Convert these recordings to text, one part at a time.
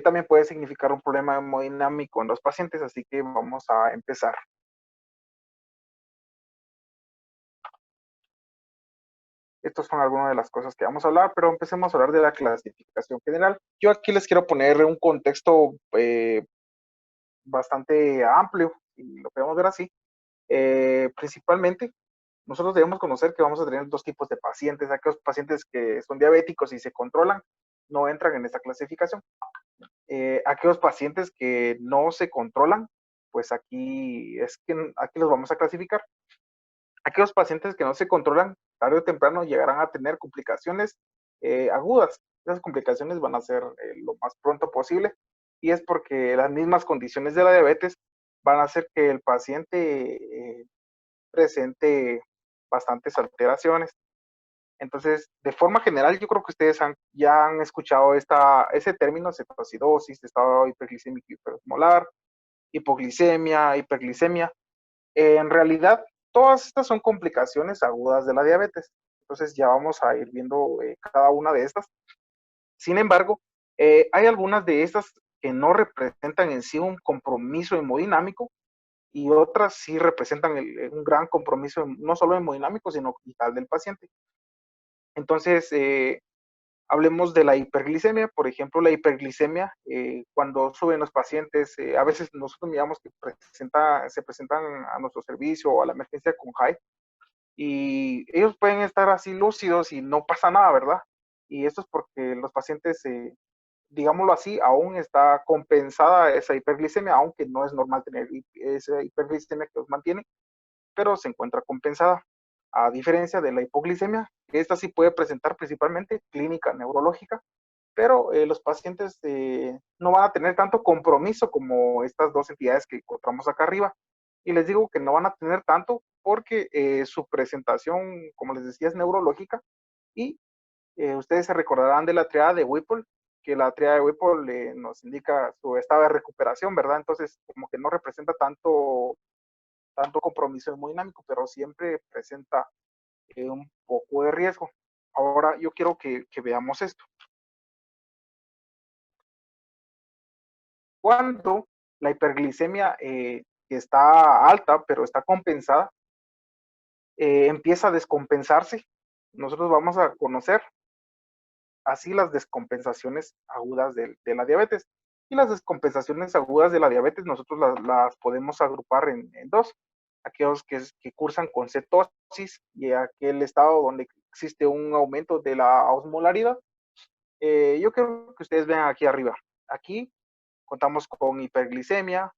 también puede significar un problema hemodinámico en los pacientes, así que vamos a empezar. Estas son algunas de las cosas que vamos a hablar, pero empecemos a hablar de la clasificación general. Yo aquí les quiero poner un contexto bastante amplio, y lo podemos ver así. Principalmente, nosotros debemos conocer que vamos a tener dos tipos de pacientes. Aquellos pacientes que son diabéticos y se controlan no entran en esta clasificación. Aquellos pacientes que no se controlan, pues aquí aquí los vamos a clasificar. Aquellos pacientes que no se controlan, tarde o temprano llegarán a tener complicaciones agudas. Esas complicaciones van a ser lo más pronto posible, y es porque las mismas condiciones de la diabetes van a hacer que el paciente presente bastantes alteraciones. Entonces, de forma general, yo creo que ustedes ya han escuchado ese término: cetoacidosis, estado hiperglicémico hiperosmolar, hipoglicemia, hiperglicemia. En realidad, todas estas son complicaciones agudas de la diabetes. Entonces, ya vamos a ir viendo cada una de estas. Sin embargo, hay algunas de estas que no representan en sí un compromiso hemodinámico, y otras sí representan un gran compromiso, no solo hemodinámico, sino vital del paciente. Entonces, hablemos de la hiperglicemia. Por ejemplo, la hiperglicemia, cuando suben los pacientes, a veces nosotros miramos que se presentan a nuestro servicio o a la emergencia con high, y ellos pueden estar así lúcidos y no pasa nada, ¿verdad? Y esto es porque los pacientes, digámoslo así, aún está compensada esa hiperglicemia, aunque no es normal tener esa hiperglicemia que los mantiene, pero se encuentra compensada. A diferencia de la hipoglicemia, que esta sí puede presentar principalmente clínica neurológica, pero los pacientes no van a tener tanto compromiso como estas dos entidades que encontramos acá arriba. Y les digo que no van a tener tanto porque su presentación, como les decía, es neurológica, y ustedes se recordarán de la triada de Whipple, que la triada de Whipple nos indica su estado de recuperación, ¿verdad? Entonces, como que no representa tanto compromiso hemodinámico, pero siempre presenta un poco de riesgo. Ahora yo quiero que veamos esto. Cuando la hiperglicemia que está alta, pero está compensada, empieza a descompensarse, nosotros vamos a conocer así las descompensaciones agudas de la diabetes. Y las descompensaciones agudas de la diabetes nosotros las podemos agrupar en dos: aquellos que cursan con cetosis y aquel estado donde existe un aumento de la osmolaridad. Yo quiero que ustedes vean aquí arriba. Aquí contamos con hiperglicemia,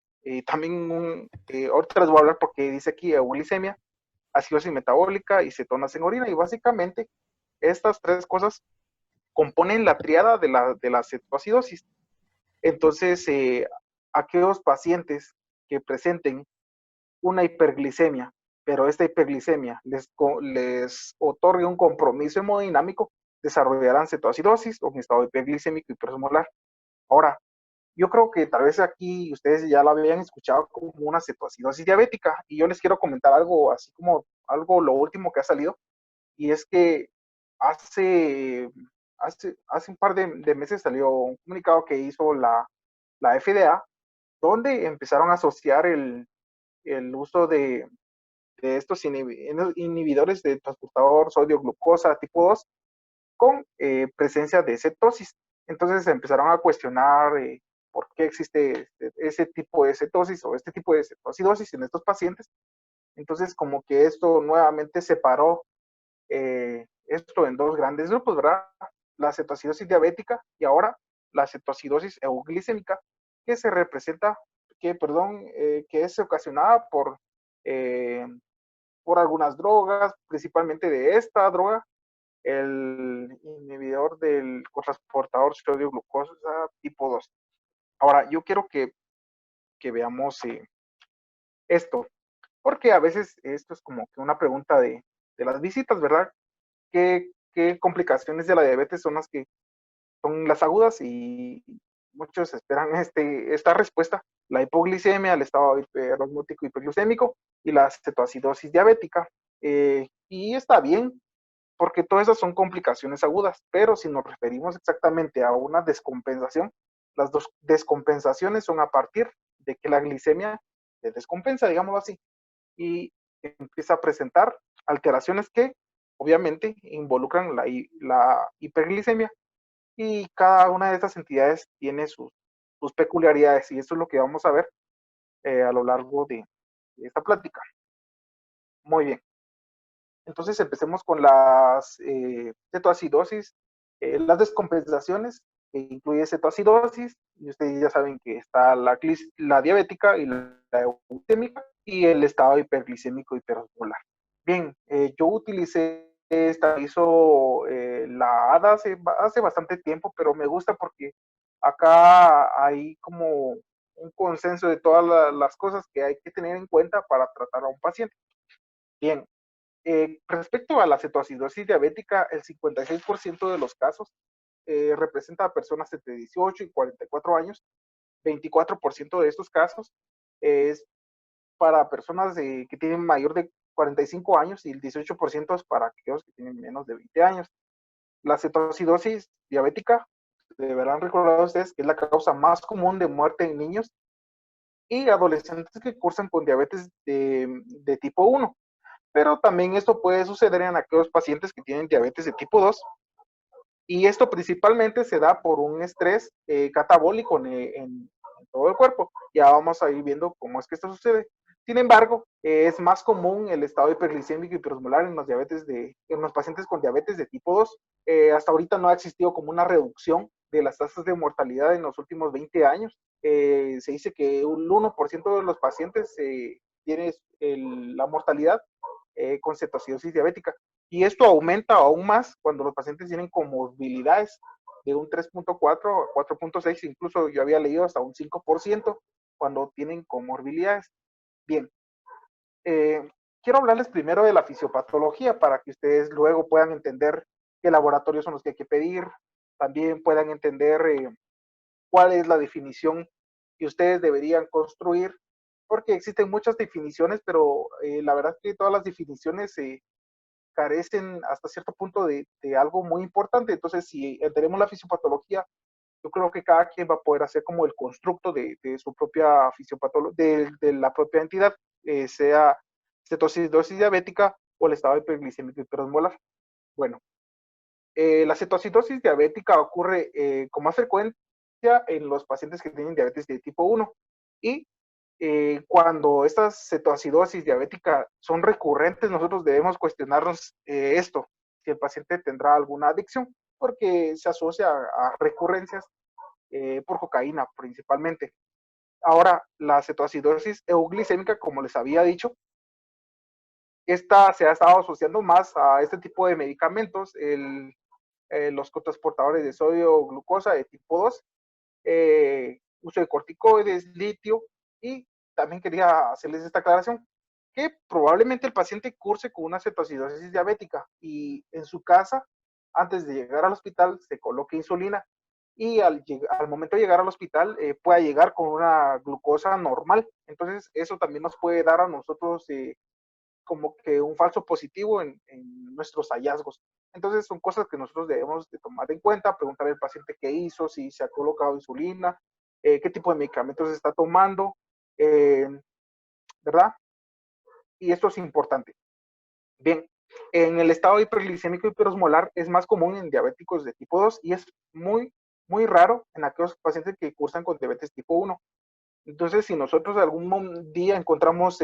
también ahorita les voy a hablar porque dice aquí euglicemia, acidosis metabólica y cetonas en orina, y básicamente estas tres cosas componen la triada de la cetoacidosis. Entonces, aquellos pacientes que presenten una hiperglicemia, pero esta hiperglicemia les otorgue un compromiso hemodinámico, desarrollarán cetoacidosis o un estado hiperglicémico hiperosmolar. Ahora, yo creo que tal vez aquí ustedes ya la habían escuchado como una cetoacidosis diabética, y yo les quiero comentar algo así como algo lo último que ha salido, y es que hace, hace un par de meses salió un comunicado que hizo la FDA, donde empezaron a asociar el uso de estos inhibidores de transportador sodio-glucosa tipo 2 con presencia de cetosis. Entonces se empezaron a cuestionar por qué existe ese tipo de cetosis o este tipo de cetoacidosis en estos pacientes. Entonces, como que esto nuevamente separó esto en dos grandes grupos, ¿verdad? La cetoacidosis diabética y ahora la cetoacidosis euglicémica, que se representa, que es ocasionada eh, por algunas drogas, principalmente de esta droga, el inhibidor del transportador sodio-glucosa tipo 2. Ahora, yo quiero que veamos esto, porque a veces esto es como que una pregunta de las visitas, ¿verdad? ¿Qué complicaciones de la diabetes son las que son las agudas? Y muchos esperan esta respuesta: la hipoglicemia, el estado hiperosmótico hiperglucémico y la cetoacidosis diabética. Y está bien, porque todas esas son complicaciones agudas, pero si nos referimos exactamente a una descompensación, Las dos descompensaciones son a partir de que la glicemia se descompensa, digámoslo así, y empieza a presentar alteraciones que obviamente involucran la hiperglicemia, y cada una de estas entidades tiene sus peculiaridades, y eso es lo que vamos a ver a lo largo de esta plática. Muy bien. Entonces empecemos con las cetoacidosis, las descompensaciones, que incluye cetoacidosis, y ustedes ya saben que está la diabética y la euglicémica, y el estado hiperglicémico hiperosmolar. Bien, yo utilicé esta, hizo la ADA hace bastante tiempo, pero me gusta porque acá hay como un consenso de todas las cosas que hay que tener en cuenta para tratar a un paciente. Bien, respecto a la cetoacidosis diabética, el 56% de los casos representa a personas entre 18 y 44 años. 24% de estos casos es para personas que tienen mayor de 45 años, y el 18% es para aquellos que tienen menos de 20 años. La cetoacidosis diabética, deberán recordar ustedes que es la causa más común de muerte en niños y adolescentes que cursan con diabetes de tipo 1. Pero también esto puede suceder en aquellos pacientes que tienen diabetes de tipo 2, y esto principalmente se da por un estrés catabólico en todo el cuerpo. Ya vamos a ir viendo cómo es que esto sucede. Sin embargo, es más común el estado hiperglicémico y hiperosmolar en los pacientes con diabetes de tipo 2. Hasta ahorita no ha existido como una reducción de las tasas de mortalidad en los últimos 20 años. Se dice que un 1% de los pacientes tiene la mortalidad con cetoacidosis diabética. Y esto aumenta aún más cuando los pacientes tienen comorbilidades de un 3.4 a 4.6, incluso yo había leído hasta un 5% cuando tienen comorbilidades. Bien, quiero hablarles primero de la fisiopatología para que ustedes luego puedan entender qué laboratorios son los que hay que pedir, también puedan entender cuál es la definición que ustedes deberían construir, porque existen muchas definiciones, pero la verdad es que todas las definiciones carecen hasta cierto punto de algo muy importante. Entonces, si entendemos la fisiopatología, yo creo que cada quien va a poder hacer como el constructo de su propia fisiopatología, de la propia entidad, sea cetoacidosis diabética o el estado hiperglicémico hiperosmolar. Bueno, la cetoacidosis diabética ocurre con más frecuencia en los pacientes que tienen diabetes de tipo 1, y cuando estas cetoacidosis diabética son recurrentes, nosotros debemos cuestionarnos esto, si el paciente tendrá alguna adicción, porque se asocia a recurrencias por cocaína principalmente. Ahora, la cetoacidosis euglicémica, como les había dicho, esta se ha estado asociando más a este tipo de medicamentos, los cotransportadores de sodio glucosa de tipo 2, uso de corticoides, litio, y también quería hacerles esta aclaración, que probablemente el paciente curse con una cetoacidosis diabética y en su casa, antes de llegar al hospital, se coloque insulina, y al momento de llegar al hospital pueda llegar con una glucosa normal. Entonces eso también nos puede dar a nosotros como que un falso positivo en nuestros hallazgos. Entonces son cosas que nosotros debemos de tomar en cuenta, preguntar al paciente qué hizo, si se ha colocado insulina, qué tipo de medicamentos está tomando, eh, ¿verdad? Y esto es importante. Bien, en el estado hiperglicémico hiperosmolar es más común en diabéticos de tipo 2 y es muy raro en aquellos pacientes que cursan con diabetes tipo 1. Entonces, si nosotros algún día encontramos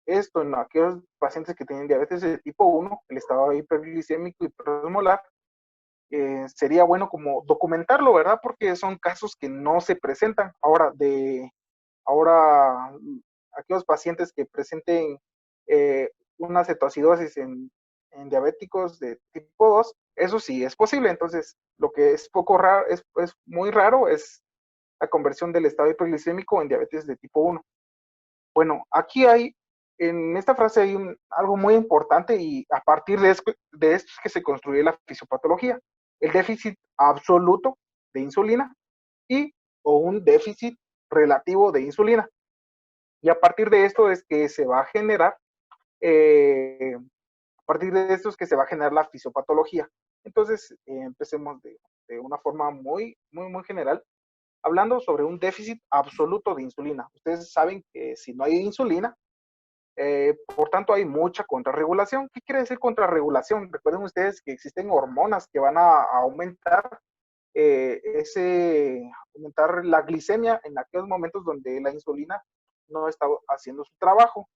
esto en aquellos pacientes que tienen diabetes de tipo 1, el estado hiperglicémico hiperosmolar, sería bueno como documentarlo, ¿verdad? Porque son casos que no se presentan. Ahora aquellos pacientes que presenten una cetoacidosis en diabéticos de tipo 2, eso sí es posible. Entonces, lo que es poco raro, es muy raro, es la conversión del estado hiperglicémico en diabetes de tipo 1. Bueno, en esta frase hay algo muy importante, y a partir de esto es que se construye la fisiopatología: el déficit absoluto de insulina y o un déficit relativo de insulina. Y a partir de esto es que se va a generar, a partir de esto es que se va a generar la fisiopatología. Entonces, empecemos de una forma muy general. hablando sobre un déficit absoluto de insulina. Ustedes saben que si no hay insulina, por tanto hay mucha contrarregulación. ¿Qué quiere decir contrarregulación? Recuerden ustedes que existen hormonas que van a aumentar aumentar la glicemia en aquellos momentos donde la insulina no está haciendo su trabajo.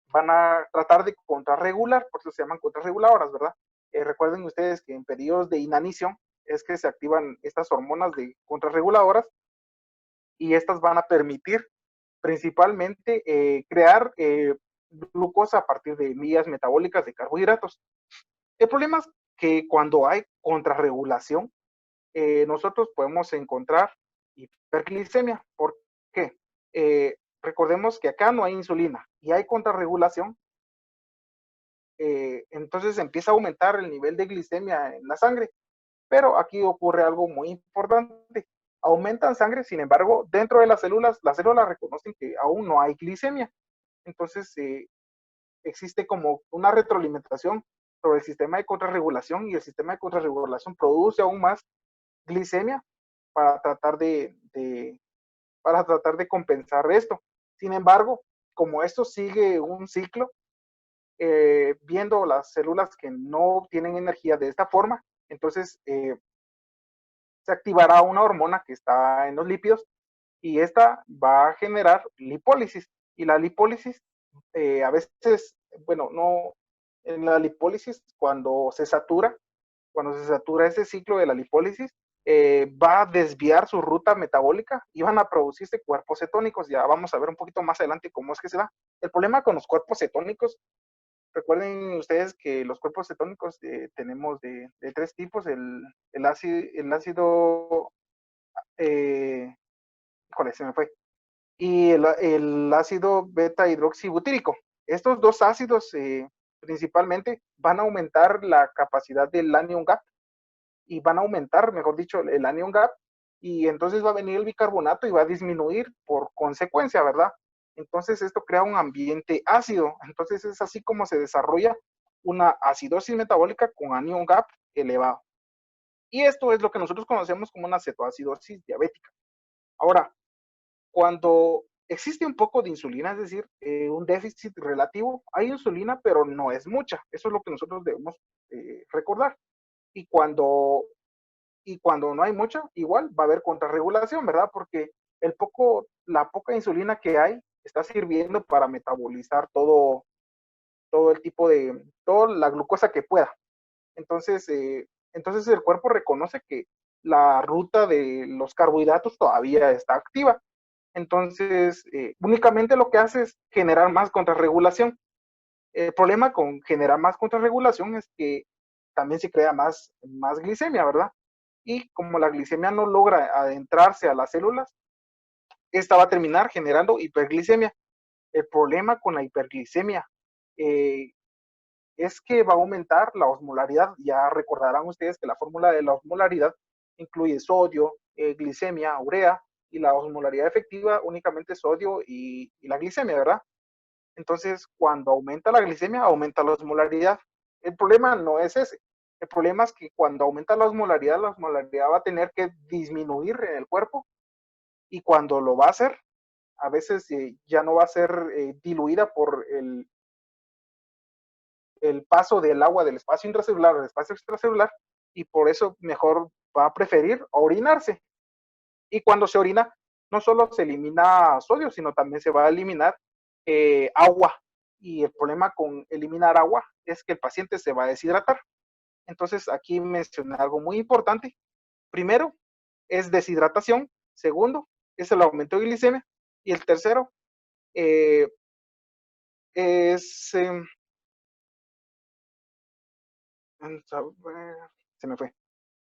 Van a tratar de contrarregular, por eso se llaman contrarreguladoras, ¿verdad? Recuerden ustedes que en periodos de inanición es que se activan estas hormonas de contrarreguladoras y estas van a permitir principalmente crear glucosa a partir de vías metabólicas de carbohidratos. El problema es que cuando hay contrarregulación, nosotros podemos encontrar hiperglicemia. ¿Por qué? Recordemos que acá no hay insulina y hay contrarregulación, entonces empieza a aumentar el nivel de glicemia en la sangre. Pero aquí ocurre algo muy importante. Aumentan sangre, sin embargo, dentro de las células reconocen que aún no hay glicemia. Entonces, existe como una retroalimentación sobre el sistema de contrarregulación y el sistema de contrarregulación produce aún más glicemia para tratar para tratar de compensar esto. Sin embargo, como esto sigue un ciclo, viendo las células que no tienen energía de esta forma, entonces se activará una hormona que está en los lípidos y esta va a generar lipólisis. Y la lipólisis a veces, bueno, no, en la lipólisis cuando se satura ese ciclo de la lipólisis, va a desviar su ruta metabólica y van a producirse cuerpos cetónicos. Ya vamos a ver un poquito más adelante cómo es que se da. El problema con los cuerpos cetónicos, recuerden ustedes que los cuerpos cetónicos tenemos de tres tipos, el ácido híjole, se me fue, y el ácido beta hidroxibutírico. Estos dos ácidos principalmente van a aumentar la capacidad del anion gap y van a aumentar, mejor dicho, el anion gap y entonces va a venir el bicarbonato y va a disminuir por consecuencia, ¿verdad? Entonces esto crea un ambiente ácido. Entonces es así como se desarrolla una acidosis metabólica con anion gap elevado. Y esto es lo que nosotros conocemos como una cetoacidosis diabética. Ahora, cuando existe un poco de insulina, es decir, un déficit relativo, hay insulina, pero no es mucha. Eso es lo que nosotros debemos recordar. Y cuando, y cuando no hay mucha, igual va a haber contrarregulación, ¿verdad? Porque la poca insulina que hay está sirviendo para metabolizar todo el tipo toda la glucosa que pueda. Entonces, entonces el cuerpo reconoce que la ruta de los carbohidratos todavía está activa. Entonces, únicamente lo que hace es generar más contrarregulación. El problema con generar más contrarregulación es que también se crea más glicemia, ¿verdad? Y como la glicemia no logra adentrarse a las células, esta va a terminar generando hiperglicemia. El problema con la hiperglicemia eh, es que va a aumentar la osmolaridad. Ya recordarán ustedes que la fórmula de la osmolaridad incluye sodio, glicemia, urea, y la osmolaridad efectiva únicamente sodio y la glicemia, ¿verdad? Entonces, cuando aumenta la glicemia, aumenta la osmolaridad. El problema no es ese. El problema es que cuando aumenta la osmolaridad va a tener que disminuir en el cuerpo y cuando lo va a hacer, a veces ya no va a ser diluida por el paso del agua del espacio intracelular al espacio extracelular y por eso mejor va a preferir orinarse. Y cuando se orina, no solo se elimina sodio, sino también se va a eliminar agua. Y el problema con eliminar agua es que el paciente se va a deshidratar. Entonces, aquí mencioné algo muy importante. Primero, es deshidratación. Segundo, es el aumento de glicemia. Y el tercero, eh, es... se me fue.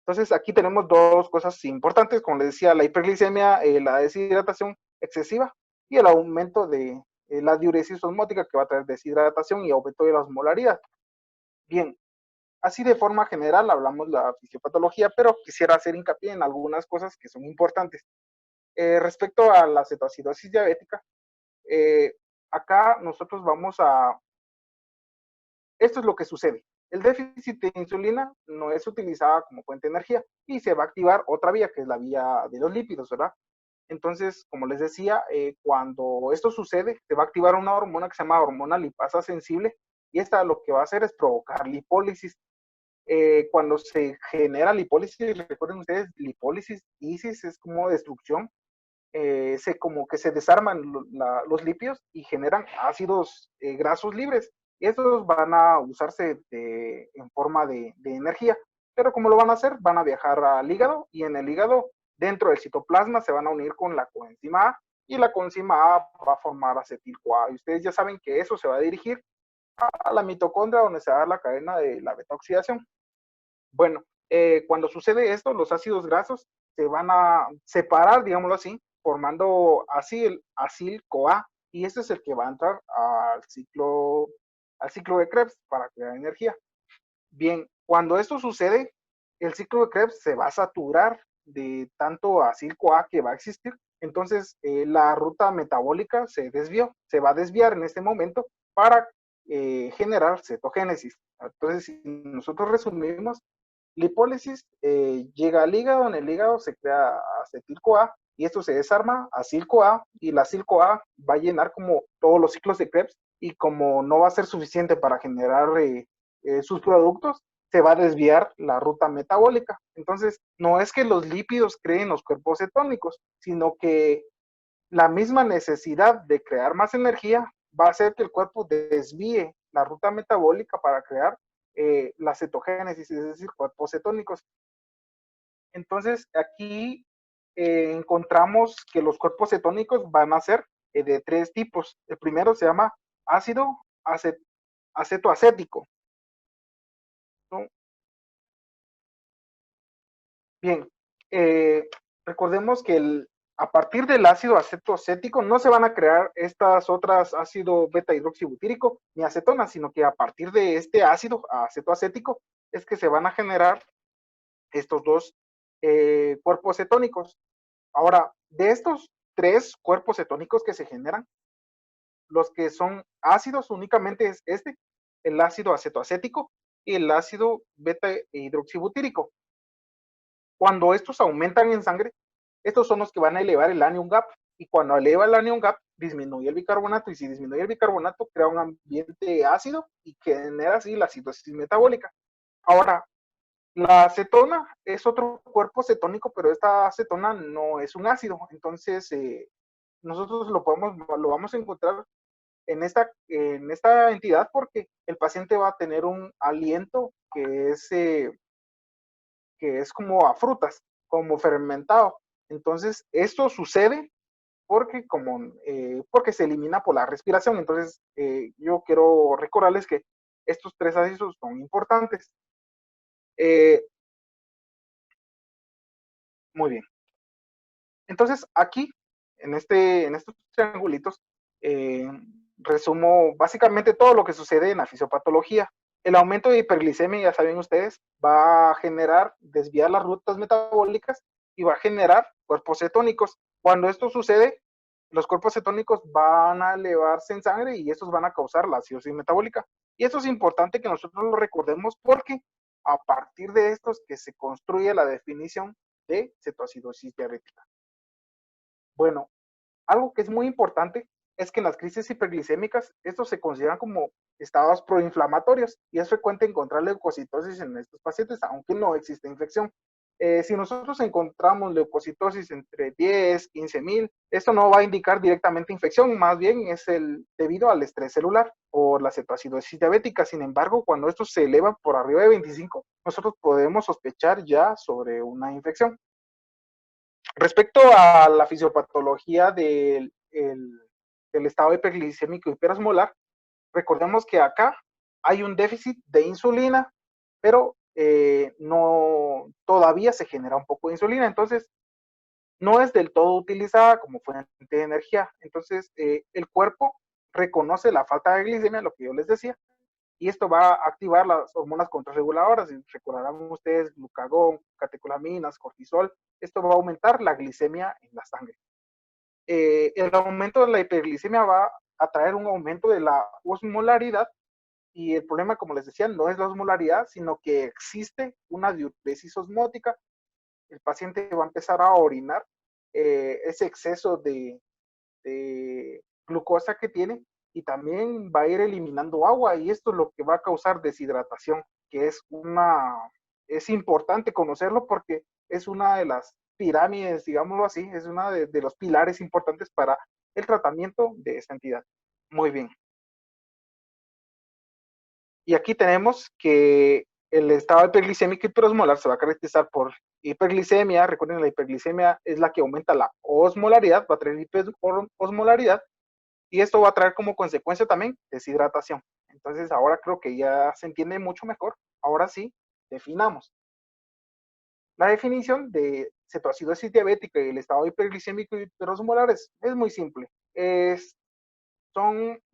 Entonces, aquí tenemos dos cosas importantes, como les decía, la hiperglicemia, la deshidratación excesiva y el aumento de la diuresis osmótica que va a traer deshidratación y aumento de la osmolaridad. Bien, así de forma general hablamos de la fisiopatología, pero quisiera hacer hincapié en algunas cosas que son importantes. Respecto a la cetoacidosis diabética, acá nosotros esto es lo que sucede. el déficit de insulina no es utilizada como fuente de energía y se va a activar otra vía, que es la vía de los lípidos, ¿verdad? Entonces, como les decía, cuando esto sucede, se va a activar una hormona que se llama hormona lipasa sensible y esta lo que va a hacer es provocar lipólisis. Cuando se genera lipólisis, recuerden ustedes, lipólisis, isis es como destrucción, como que se desarman los lípidos y generan ácidos grasos libres. Y estos van a usarse en forma de energía. Pero ¿cómo lo van a hacer? Van a viajar al hígado y en el hígado, dentro del citoplasma, se van a unir con la coenzima A y la coenzima A va a formar acetil-CoA. Y ustedes ya saben que eso se va a dirigir a la mitocondria donde se da la cadena de la beta-oxidación. Bueno, cuando sucede esto, los ácidos grasos se van a separar, digámoslo así, formando acil-CoA, y ese es el que va a entrar al ciclo de Krebs para crear energía. Bien, cuando esto sucede, el ciclo de Krebs se va a saturar de tanto acil-CoA que va a existir, entonces la ruta metabólica se desvió, se va a desviar en este momento para generar cetogénesis. Entonces, si nosotros resumimos, lipólisis llega al hígado, en el hígado se crea acetil-CoA y esto se desarma, acil-CoA, y la acil-CoA va a llenar como todos los ciclos de Krebs y como no va a ser suficiente para generar sus productos, se va a desviar la ruta metabólica. Entonces, no es que los lípidos creen los cuerpos cetónicos, sino que la misma necesidad de crear más energía va a hacer que el cuerpo desvíe la ruta metabólica para crear la cetogénesis, es decir, cuerpos cetónicos. Entonces, aquí encontramos que los cuerpos cetónicos van a ser de tres tipos. El primero se llama ácido acetoacético, ¿no? Bien, recordemos que a partir del ácido acetoacético no se van a crear estas otras ácido beta hidroxibutírico ni acetona, sino que a partir de este ácido acetoacético es que se van a generar estos dos cuerpos cetónicos. Ahora, de estos tres cuerpos cetónicos que se generan, los que son ácidos únicamente es el ácido acetoacético y el ácido beta hidroxibutírico. Cuando estos aumentan en sangre, estos son los que van a elevar el anion gap, y cuando eleva el anion gap disminuye el bicarbonato, y si disminuye el bicarbonato crea un ambiente ácido y genera así la acidosis metabólica. Ahora, la acetona es otro cuerpo cetónico, pero esta acetona no es un ácido, entonces nosotros lo vamos a encontrar en esta entidad porque el paciente va a tener un aliento que es como a frutas, como fermentado. Entonces, esto sucede porque se elimina por la respiración. Entonces, yo quiero recordarles que estos tres ácidos son importantes. Eh, Muy bien. Entonces, aquí, en estos triangulitos, eh, resumo básicamente todo lo que sucede en la fisiopatología. El aumento de hiperglicemia, ya saben ustedes, va a generar, desviar las rutas metabólicas y va a generar cuerpos cetónicos. Cuando esto sucede, los cuerpos cetónicos van a elevarse en sangre y estos van a causar la acidosis metabólica. Y esto es importante que nosotros lo recordemos porque a partir de esto es que se construye la definición de cetoacidosis diabética. Bueno, algo que es muy importante es que en las crisis hiperglicémicas estos se consideran como estados proinflamatorios y es frecuente encontrar leucocitosis en estos pacientes, aunque no existe infección. Si nosotros encontramos leucocitosis entre 10, 15 mil, esto no va a indicar directamente infección, más bien es debido al estrés celular o la cetoacidosis diabética. Sin embargo, cuando esto se eleva por arriba de 25, nosotros podemos sospechar ya sobre una infección. Respecto a la fisiopatología del estado hiperglicémico hiperosmolar, recordemos que acá hay un déficit de insulina, pero no todavía se genera un poco de insulina, entonces no es del todo utilizada como fuente de energía. Entonces el cuerpo reconoce la falta de glicemia, lo que yo les decía, y esto va a activar las hormonas contrarreguladoras. Recordarán ustedes glucagón, catecolaminas, cortisol. Esto va a aumentar la glicemia en la sangre. El aumento de la hiperglicemia va a traer un aumento de la osmolaridad Y el problema, como les decía, no es la osmolaridad, sino que existe una diuresis osmótica. El paciente va a empezar a orinar ese exceso de glucosa que tiene y también va a ir eliminando agua y esto es lo que va a causar deshidratación, que es importante conocerlo porque es una de las pirámides, digámoslo así, es una de los pilares importantes para el tratamiento de esta entidad. Muy bien. Y aquí tenemos que el estado hiperglicémico hiperosmolar se va a caracterizar por hiperglicemia. Recuerden, la hiperglicemia es la que aumenta la osmolaridad, va a traer hiperosmolaridad y esto va a traer como consecuencia también deshidratación. Entonces ahora creo que ya se entiende mucho mejor. Ahora sí, definamos. La definición de cetoacidosis diabética y el estado hiperglicémico hiperosmolar es muy simple.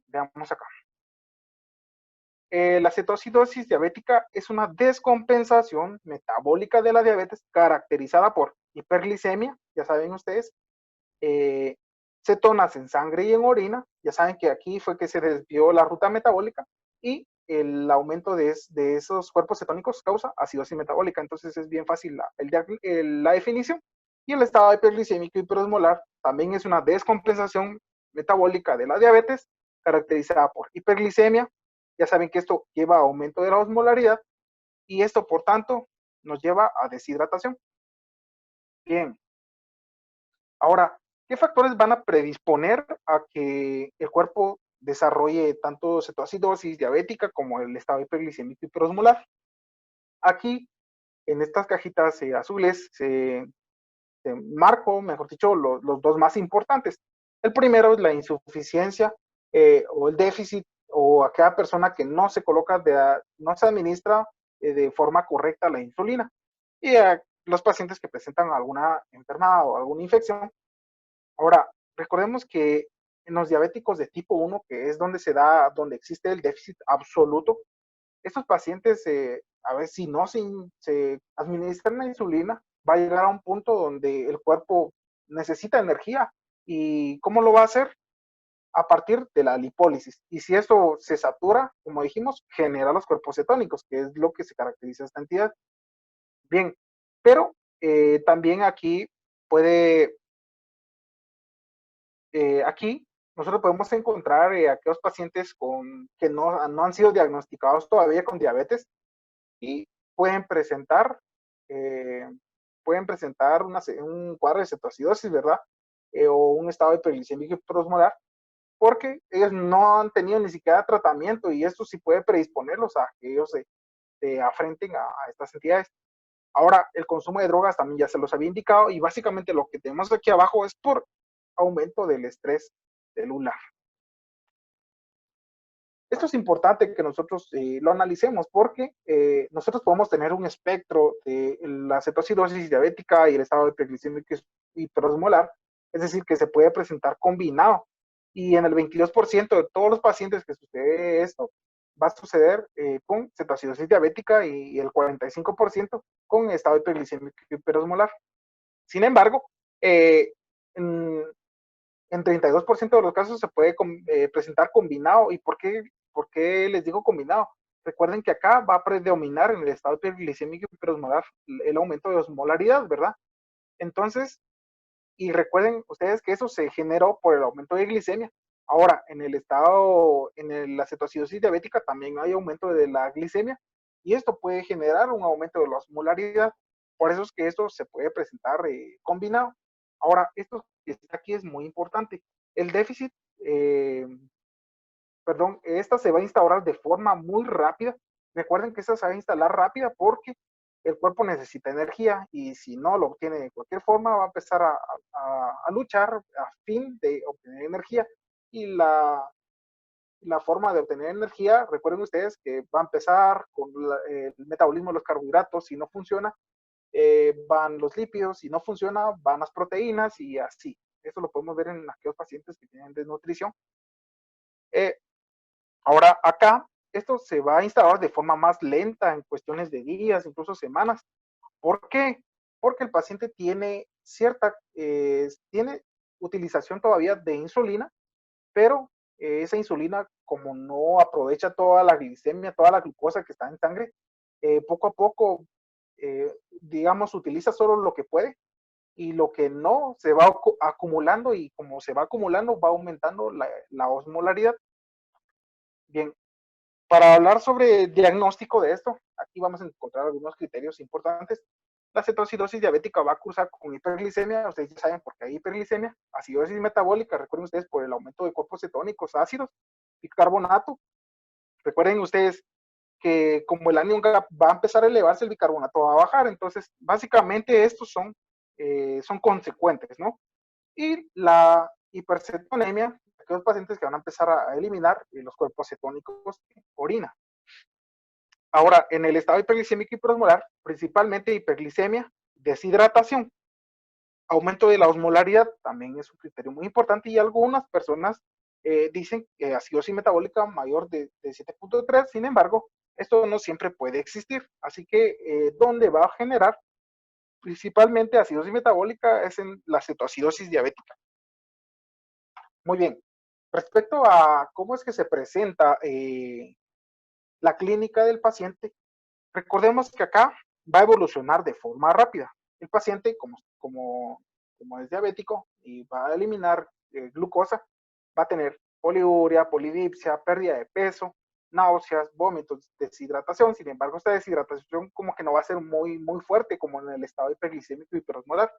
Veamos acá. La cetoacidosis diabética es una descompensación metabólica de la diabetes caracterizada por hiperglicemia, ya saben ustedes, cetonas en sangre y en orina, ya saben que aquí fue que se desvió la ruta metabólica y el aumento de esos cuerpos cetónicos causa acidosis metabólica, entonces es bien fácil la definición. Y el estado hiperglicémico hiperosmolar también es una descompensación metabólica de la diabetes caracterizada por hiperglicemia, ya saben que esto lleva a aumento de la osmolaridad y esto por tanto nos lleva a deshidratación. Bien, ahora, ¿qué factores van a predisponer a que el cuerpo desarrolle tanto cetoacidosis diabética como el estado hiperglicémico hiperosmolar? Aquí, en estas cajitas azules, se marco, mejor dicho, los dos más importantes. El primero es la insuficiencia o el déficit o aquella persona que no se coloca, no se administra de forma correcta la insulina. Y a los pacientes que presentan alguna enfermedad o alguna infección. Ahora, recordemos que en los diabéticos de tipo 1, que es donde existe el déficit absoluto, estos pacientes, a ver si no se administran la insulina, va a llegar a un punto donde el cuerpo necesita energía. ¿Y cómo lo va a hacer? A partir de la lipólisis. Y si esto se satura, como dijimos, genera los cuerpos cetónicos, que es lo que se caracteriza esta entidad. Bien, pero también aquí puede aquí nosotros podemos encontrar aquellos pacientes que no han sido diagnosticados todavía con diabetes y pueden presentar, eh, un cuadro de cetoacidosis, ¿verdad? O un estado de hiperglicémico hiperosmolar, porque ellos no han tenido ni siquiera tratamiento y esto sí puede predisponerlos a que ellos se afrenten a estas entidades. Ahora, el consumo de drogas también ya se los había indicado y básicamente lo que tenemos aquí abajo es por aumento del estrés celular. Esto es importante que nosotros lo analicemos porque nosotros podemos tener un espectro de la cetoacidosis diabética y el estado hiperglicémico hiperosmolar, es decir, que se puede presentar combinado. Y en el 22% de todos los pacientes que sucede esto, va a suceder con cetoacidosis diabética y el 45% con estado hiperglicémico hiperosmolar. Sin embargo, en, en 32% de los casos se puede presentar combinado. ¿Y por qué les digo combinado? Recuerden que acá va a predominar en el estado hiperglicémico hiperosmolar el aumento de osmolaridad, ¿verdad? Entonces, y recuerden ustedes que eso se generó por el aumento de glicemia. Ahora, la cetoacidosis diabética también hay aumento de la glicemia y esto puede generar un aumento de la osmolaridad. Por eso es que esto se puede presentar combinado. Ahora, esto que está aquí es muy importante. El déficit, eh, esta se va a instaurar de forma muy rápida. Recuerden que esta se va a instalar rápida porque el cuerpo necesita energía y si no lo obtiene de cualquier forma va a empezar a luchar a fin de obtener energía. Y la forma de obtener energía, recuerden ustedes que va a empezar con el metabolismo de los carbohidratos, si no funciona, van los lípidos, si no funciona, van las proteínas y así. Eso lo podemos ver en aquellos pacientes que tienen desnutrición. Eh, Ahora, acá, esto se va a instalar de forma más lenta, en cuestiones de días, incluso semanas. ¿Por qué? Porque el paciente tiene utilización todavía de insulina, pero esa insulina, como no aprovecha toda la glicemia, toda la glucosa que está en sangre, poco a poco, digamos, utiliza solo lo que puede y lo que no se va acumulando, y como se va acumulando va aumentando la osmolaridad. Bien, para hablar sobre el diagnóstico de esto, aquí vamos a encontrar algunos criterios importantes. La cetoacidosis diabética va a cruzar con hiperglicemia, ustedes ya saben por qué hay hiperglicemia, acidosis metabólica, recuerden ustedes por el aumento de cuerpos cetónicos ácidos, bicarbonato. Recuerden ustedes que como el anion gap va a empezar a elevarse, el bicarbonato va a bajar. Entonces, básicamente estos son consecuentes, ¿no? Y la hipercetonemia, aquellos pacientes que van a empezar a eliminar los cuerpos cetónicos en orina. Ahora, en el estado hiperglicémico y hiperosmolar, principalmente hiperglicemia, deshidratación, aumento de la osmolaridad también es un criterio muy importante, y algunas personas dicen que acidosis metabólica mayor de 7.3, sin embargo, esto no siempre puede existir, así que donde va a generar principalmente acidosis metabólica es en la cetoacidosis diabética. Muy bien, respecto a cómo es que se presenta la clínica del paciente, recordemos que acá va a evolucionar de forma rápida. El paciente, como es diabético y va a eliminar glucosa, va a tener poliuria, polidipsia, pérdida de peso, náuseas, vómitos, deshidratación. Sin embargo, esta deshidratación como que no va a ser muy fuerte como en el estado hiperglicémico y hiperosmolar.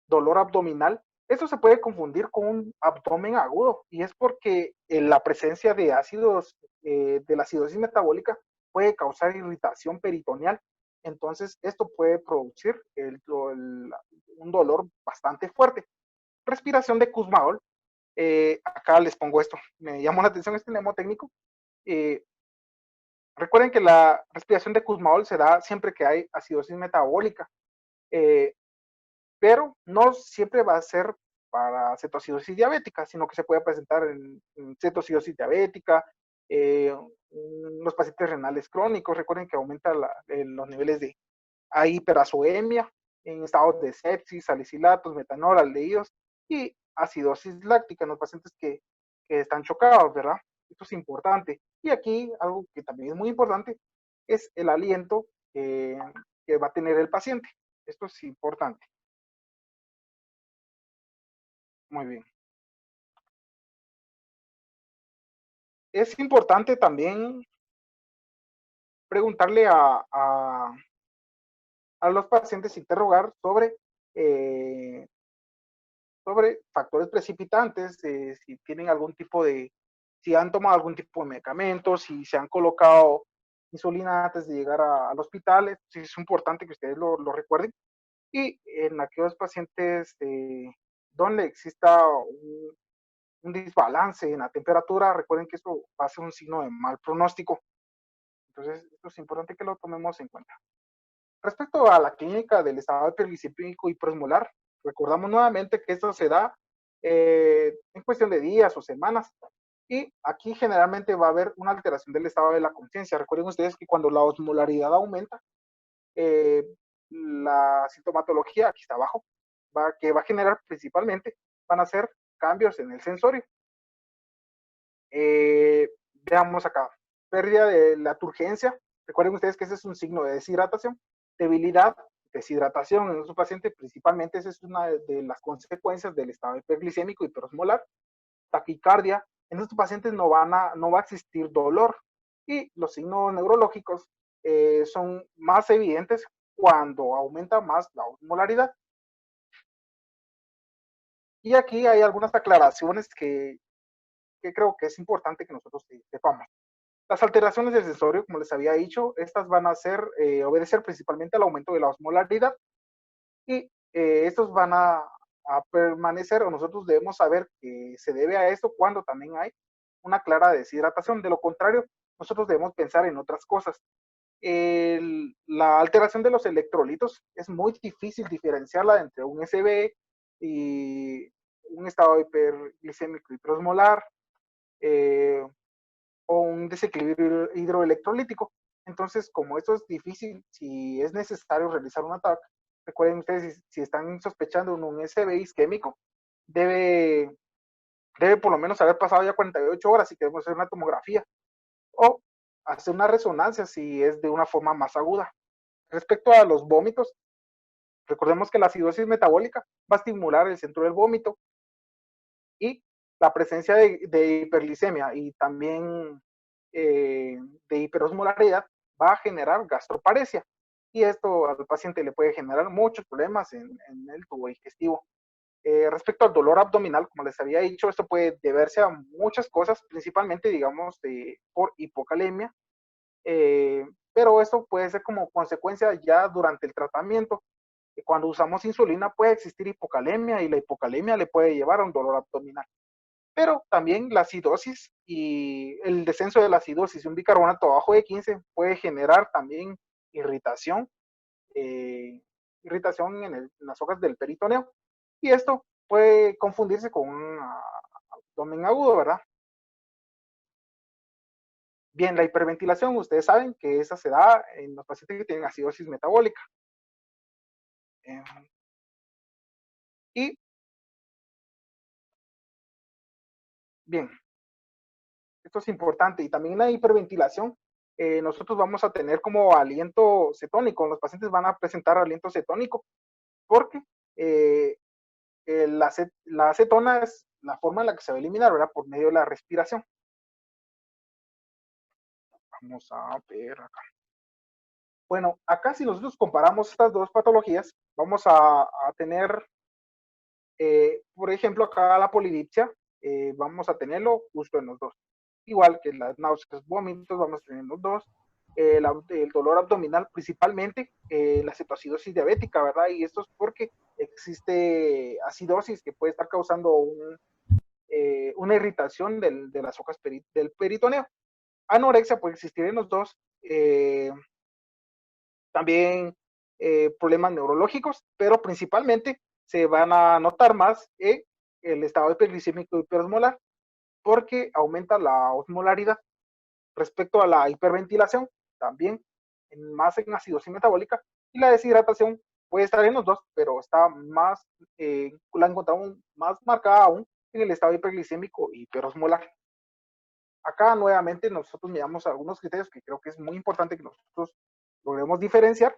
Dolor abdominal, eso se puede confundir con un abdomen agudo, y es porque la presencia de ácidos de la acidosis metabólica puede causar irritación peritoneal. Entonces, esto puede producir un dolor bastante fuerte. Respiración de Kussmaul, acá les pongo esto, me llamó la atención este mnemotécnico. Eh, Recuerden que la respiración de Kussmaul se da siempre que hay acidosis metabólica. Pero no siempre va a ser para cetoacidosis diabética, sino que se puede presentar en cetoacidosis diabética, los pacientes renales crónicos. Recuerden que aumenta los niveles de hiperazoemia, en estados de sepsis, salicilatos, metanol, aldehídos y acidosis láctica en los pacientes que están chocados, ¿verdad? Esto es importante. Y aquí algo que también es muy importante es el aliento que va a tener el paciente. Esto es importante. Muy bien. Es importante también preguntarle a los pacientes, interrogar eh, sobre factores precipitantes, si tienen algún tipo si han tomado algún tipo de medicamentos, si se han colocado insulina antes de llegar al hospital. Sí, es importante que ustedes lo recuerden. Y en aquellos pacientes donde exista un desbalance en la temperatura, recuerden que esto va a ser un signo de mal pronóstico. Entonces, esto es importante que lo tomemos en cuenta. Respecto a la clínica del estado hiperglicémico y prosmolar, recordamos nuevamente que esto se da en cuestión de días o semanas, y aquí generalmente va a haber una alteración del estado de la conciencia. Recuerden ustedes que cuando la osmolaridad aumenta, eh, la sintomatología, aquí está abajo, que va a generar principalmente, van a ser cambios en el sensorio. Veamos acá, pérdida de la turgencia. Recuerden ustedes que ese es un signo de deshidratación, debilidad, deshidratación en su paciente, principalmente esa es una de las consecuencias del estado hiperglicémico hiperosmolar. Taquicardia, en estos pacientes no va a existir dolor, y los signos neurológicos son más evidentes cuando aumenta más la osmolaridad. Y aquí hay algunas aclaraciones que creo que es importante que nosotros sepamos. Las alteraciones del sensorio, como les había dicho, estas van a obedecer principalmente al aumento de la osmolaridad, y estos van a permanecer, o nosotros debemos saber que se debe a esto cuando también hay una clara deshidratación. De lo contrario, nosotros debemos pensar en otras cosas. La alteración de los electrolitos es muy difícil diferenciarla entre un SB y un estado hiperglicémico hiperosmolar, eh, o un desequilibrio hidroelectrolítico. Entonces, como esto es difícil, si es necesario realizar un ataque, recuerden ustedes, si están sospechando un SB isquémico, debe debe por lo menos haber pasado ya 48 horas si queremos hacer una tomografía, o hacer una resonancia si es de una forma más aguda. Respecto a los vómitos, recordemos que la acidosis metabólica va a estimular el centro del vómito, y la presencia de hiperglicemia y también de hiperosmolaridad va a generar gastroparesia, y esto al paciente le puede generar muchos problemas en el tubo digestivo. Respecto al dolor abdominal, como les había dicho, esto puede deberse a muchas cosas, principalmente, digamos, por hipocalemia, eh, pero esto puede ser como consecuencia ya durante el tratamiento. Cuando usamos insulina puede existir hipocalemia, y la hipocalemia le puede llevar a un dolor abdominal. Pero también la acidosis y el descenso de la acidosis y un bicarbonato abajo de 15 puede generar también irritación, eh, irritación en las hojas del peritoneo. Y esto puede confundirse con un abdomen agudo, ¿verdad? Bien, la hiperventilación, ustedes saben que esa se da en los pacientes que tienen acidosis metabólica. Eh, y bien, esto es importante. Y también la hiperventilación, nosotros vamos a tener como aliento cetónico. Los pacientes van a presentar aliento cetónico porque eh, la acetona es la forma en la que se va a eliminar, ¿verdad? Por medio de la respiración. Vamos a ver acá. Bueno, acá si nosotros comparamos estas dos patologías, vamos a tener, por ejemplo, acá la polidipsia, vamos a tenerlo justo en los dos. Igual que las náuseas, vómitos, vamos a tener los dos. El dolor abdominal, principalmente la cetoacidosis diabética, ¿verdad? Y esto es porque existe acidosis que puede estar causando una irritación de las hojas del peritoneo. Anorexia puede existir en los dos. También problemas neurológicos, pero principalmente se van a notar más en el estado hiperglicémico hiperosmolar, porque aumenta la osmolaridad. Respecto a la hiperventilación, también más en acidosis metabólica, y la deshidratación puede estar en los dos, pero está más, la encontramos más marcada aún en el estado hiperglicémico hiperosmolar. Acá nuevamente nosotros miramos algunos criterios que creo que es muy importante que nosotros logremos diferenciar.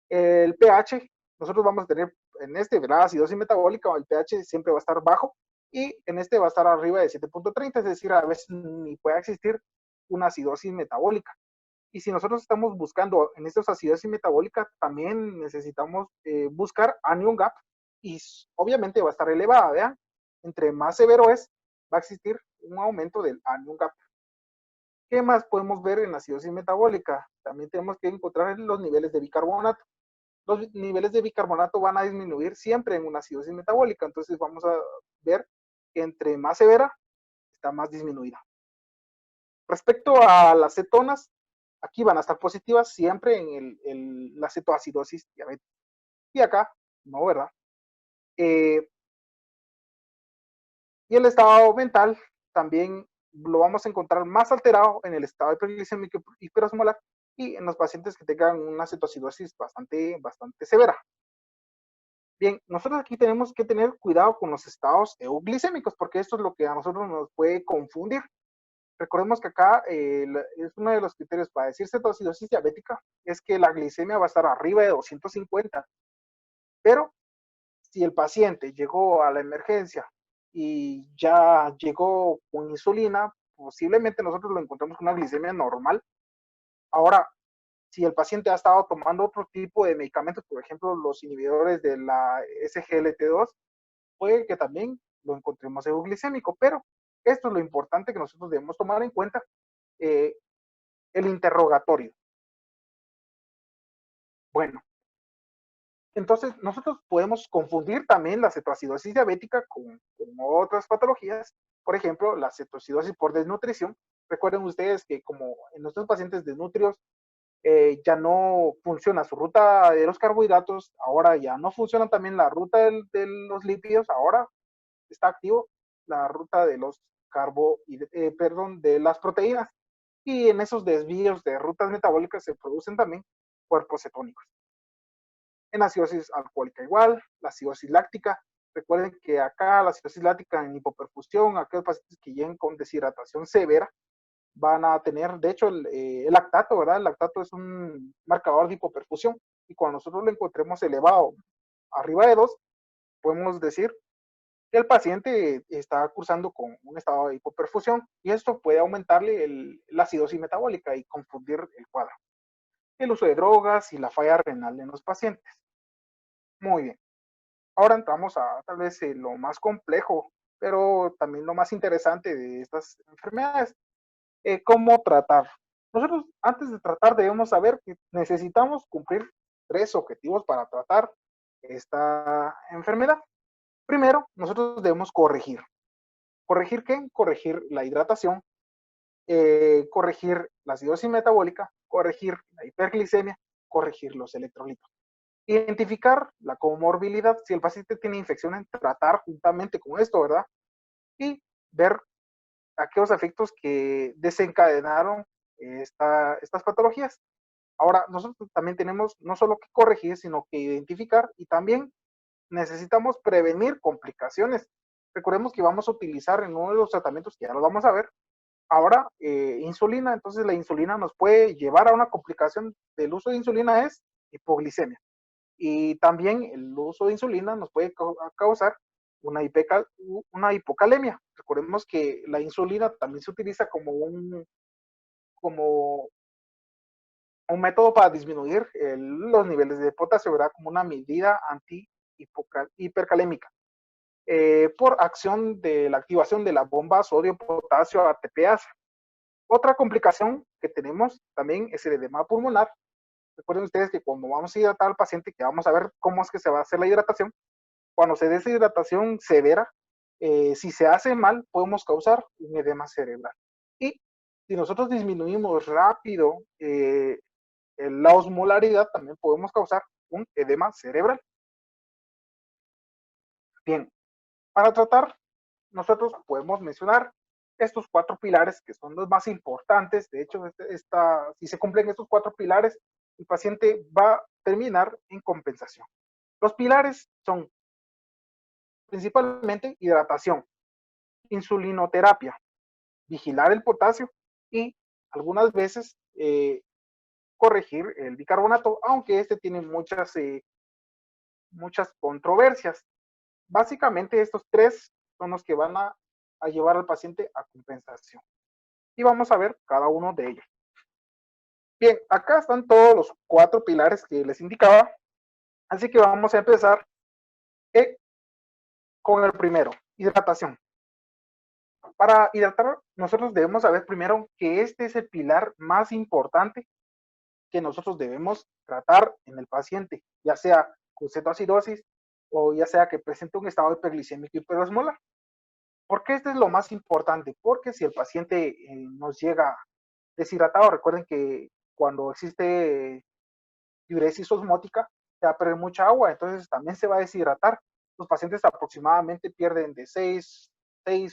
El pH, nosotros vamos a tener en este, ¿verdad? Acidosis metabólica, el pH siempre va a estar bajo, y en este va a estar arriba de 7.30, es decir, a veces ni puede existir una acidosis metabólica. Y si nosotros estamos buscando en estas acidosis metabólicas, también necesitamos buscar anion gap, y obviamente va a estar elevada, ¿vean? Entre más severo es, va a existir un aumento del anion gap. ¿Qué más podemos ver en la acidosis metabólica? También tenemos que encontrar los niveles de bicarbonato. Los niveles de bicarbonato van a disminuir siempre en una acidosis metabólica, entonces vamos a ver que entre más severa está más disminuida. Respecto a las cetonas, aquí van a estar positivas siempre en la cetoacidosis diabética. Y acá, no, ¿verdad? Y el estado mental también lo vamos a encontrar más alterado en el estado hiperglicémico hiperosmolar y en los pacientes que tengan una cetoacidosis bastante severa. Bien, nosotros aquí tenemos que tener cuidado con los estados euglicémicos, porque esto es lo que a nosotros nos puede confundir. Recordemos que acá es uno de los criterios para decir cetoacidosis diabética, es que la glicemia va a estar arriba de 250, pero si el paciente llegó a la emergencia y ya llegó con insulina, posiblemente nosotros lo encontramos con una glicemia normal. Ahora, si el paciente ha estado tomando otro tipo de medicamentos, por ejemplo, los inhibidores de la SGLT2, puede que también lo encontremos euglicémico, pero esto es lo importante que nosotros debemos tomar en cuenta, eh, el interrogatorio. Bueno, entonces nosotros podemos confundir también la cetoacidosis diabética con otras patologías, por ejemplo, la cetoacidosis por desnutrición. Recuerden ustedes que como en nuestros pacientes desnutrios ya no funciona su ruta de los carbohidratos, ahora ya no funciona también la ruta de los lípidos, ahora está activo la ruta de los de las proteínas. Y en esos desvíos de rutas metabólicas se producen también cuerpos cetónicos. En acidosis alcohólica igual, la acidosis láctica, Recuerden que acá la acidosis láctica en hipoperfusión, aquellos pacientes que lleguen con deshidratación severa, van a tener, de hecho, el lactato, ¿verdad? El lactato es un marcador de hipoperfusión y cuando nosotros lo encontremos elevado arriba de 2, podemos decir que el paciente está cursando con un estado de hipoperfusión y esto puede aumentarle la acidosis metabólica y confundir el cuadro. El uso de drogas y la falla renal en los pacientes. Muy bien. Ahora entramos a tal vez lo más complejo, pero también lo más interesante de estas enfermedades. ¿Cómo tratar? Nosotros antes de tratar debemos saber que necesitamos cumplir 3 objetivos para tratar esta enfermedad. Primero, nosotros debemos corregir. ¿Corregir qué? Corregir la hidratación, corregir la acidosis metabólica, corregir la hiperglicemia, corregir los electrolitos. Identificar la comorbilidad, si el paciente tiene infecciones, tratar juntamente con esto, ¿verdad? Y ver aquellos efectos que desencadenaron estas patologías. Ahora, nosotros también tenemos no solo que corregir, sino que identificar y también necesitamos prevenir complicaciones. Recordemos que vamos a utilizar en uno de los tratamientos, que ya lo vamos a ver, ahora insulina. Entonces la insulina nos puede llevar a una complicación del uso de insulina, es hipoglicemia. Y también el uso de insulina nos puede causar una hipocalemia. Recordemos que la insulina también se utiliza como un método para disminuir los niveles de potasio, ¿verdad? Como una medida anti-hipercalémica. Por acción de la activación de la bomba sodio-potasio ATPasa. Otra complicación que tenemos también es el edema pulmonar. Recuerden ustedes que cuando vamos a hidratar al paciente, que vamos a ver cómo es que se va a hacer la hidratación, cuando se dé deshidratación severa, si se hace mal, podemos causar un edema cerebral. Y si nosotros disminuimos rápido la osmolaridad, también podemos causar un edema cerebral. Bien, para tratar, nosotros podemos mencionar estos 4 pilares que son los más importantes. De hecho, si se cumplen estos 4 pilares, el paciente va a terminar en compensación. Los pilares son principalmente hidratación, insulinoterapia, vigilar el potasio y algunas veces corregir el bicarbonato, aunque este tiene muchas controversias. Básicamente estos 3 son los que van a llevar al paciente a compensación. Y vamos a ver cada uno de ellos. Bien, acá están todos los 4 pilares que les indicaba, así que vamos a empezar con el primero, hidratación. Para hidratar, nosotros debemos saber primero que este es el pilar más importante que nosotros debemos tratar en el paciente, ya sea con cetoacidosis o ya sea que presente un estado hiperglicémico hiperosmolar. ¿Por qué este es lo más importante? Porque si el paciente nos llega deshidratado, recuerden que cuando existe diuresis osmótica, se va a perder mucha agua, entonces también se va a deshidratar. Los pacientes aproximadamente pierden de 6,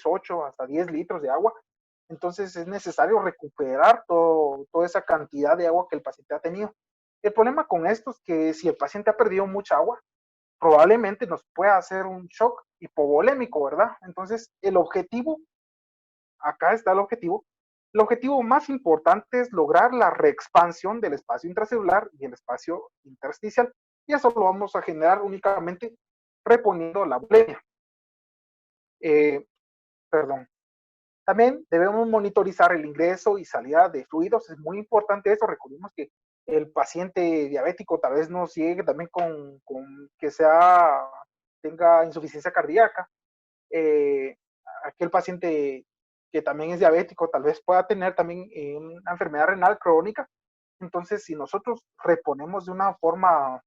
8 hasta 10 litros de agua. Entonces es necesario recuperar toda esa cantidad de agua que el paciente ha tenido. El problema con esto es que si el paciente ha perdido mucha agua, probablemente nos pueda hacer un shock hipovolémico, ¿verdad? Entonces el objetivo, acá está el objetivo más importante es lograr la reexpansión del espacio intracelular y el espacio intersticial. Y eso lo vamos a generar únicamente reponiendo la bulimia. Perdón. También debemos monitorizar el ingreso y salida de fluidos. Es muy importante eso. Recordemos que el paciente diabético tal vez nos llegue también con que tenga insuficiencia cardíaca. Aquel paciente que también es diabético tal vez pueda tener también una enfermedad renal crónica. Entonces, si nosotros reponemos de una forma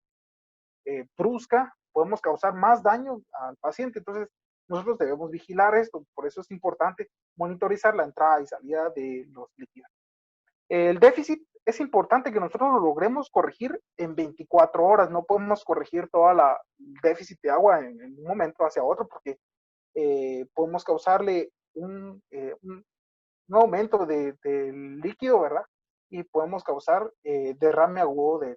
brusca, podemos causar más daño al paciente. Entonces, nosotros debemos vigilar esto. Por eso es importante monitorizar la entrada y salida de los líquidos. El déficit es importante que nosotros lo logremos corregir en 24 horas. No podemos corregir toda el déficit de agua en un momento hacia otro porque podemos causarle un aumento del líquido, ¿verdad? Y podemos causar derrame agudo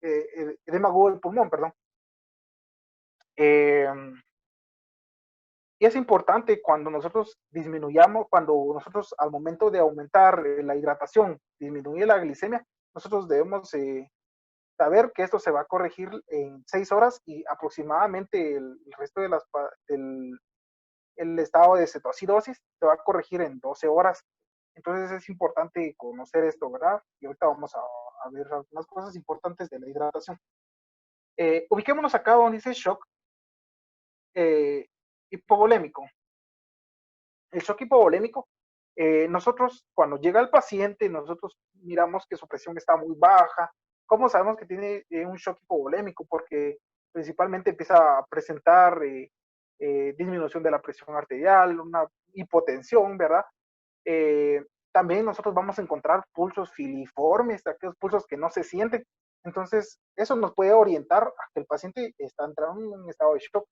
edema agudo del pulmón, perdón. Y es importante cuando nosotros disminuyamos, cuando nosotros al momento de aumentar la hidratación, disminuye la glicemia, nosotros debemos saber que esto se va a corregir en 6 horas y aproximadamente el resto de el estado de cetoacidosis se va a corregir en 12 horas. Entonces es importante conocer esto, ¿verdad? Y ahorita vamos a ver algunas cosas importantes de la hidratación. Ubiquémonos acá donde dice shock hipovolémico. El shock hipovolémico, nosotros cuando llega el paciente, nosotros miramos que su presión está muy baja. ¿Cómo sabemos que tiene un shock hipovolémico? Porque principalmente empieza a presentar disminución de la presión arterial, una hipotensión, ¿verdad? Eh, También nosotros vamos a encontrar pulsos filiformes, aquellos pulsos que no se sienten. Entonces, eso nos puede orientar a que el paciente está entrando en un estado de shock.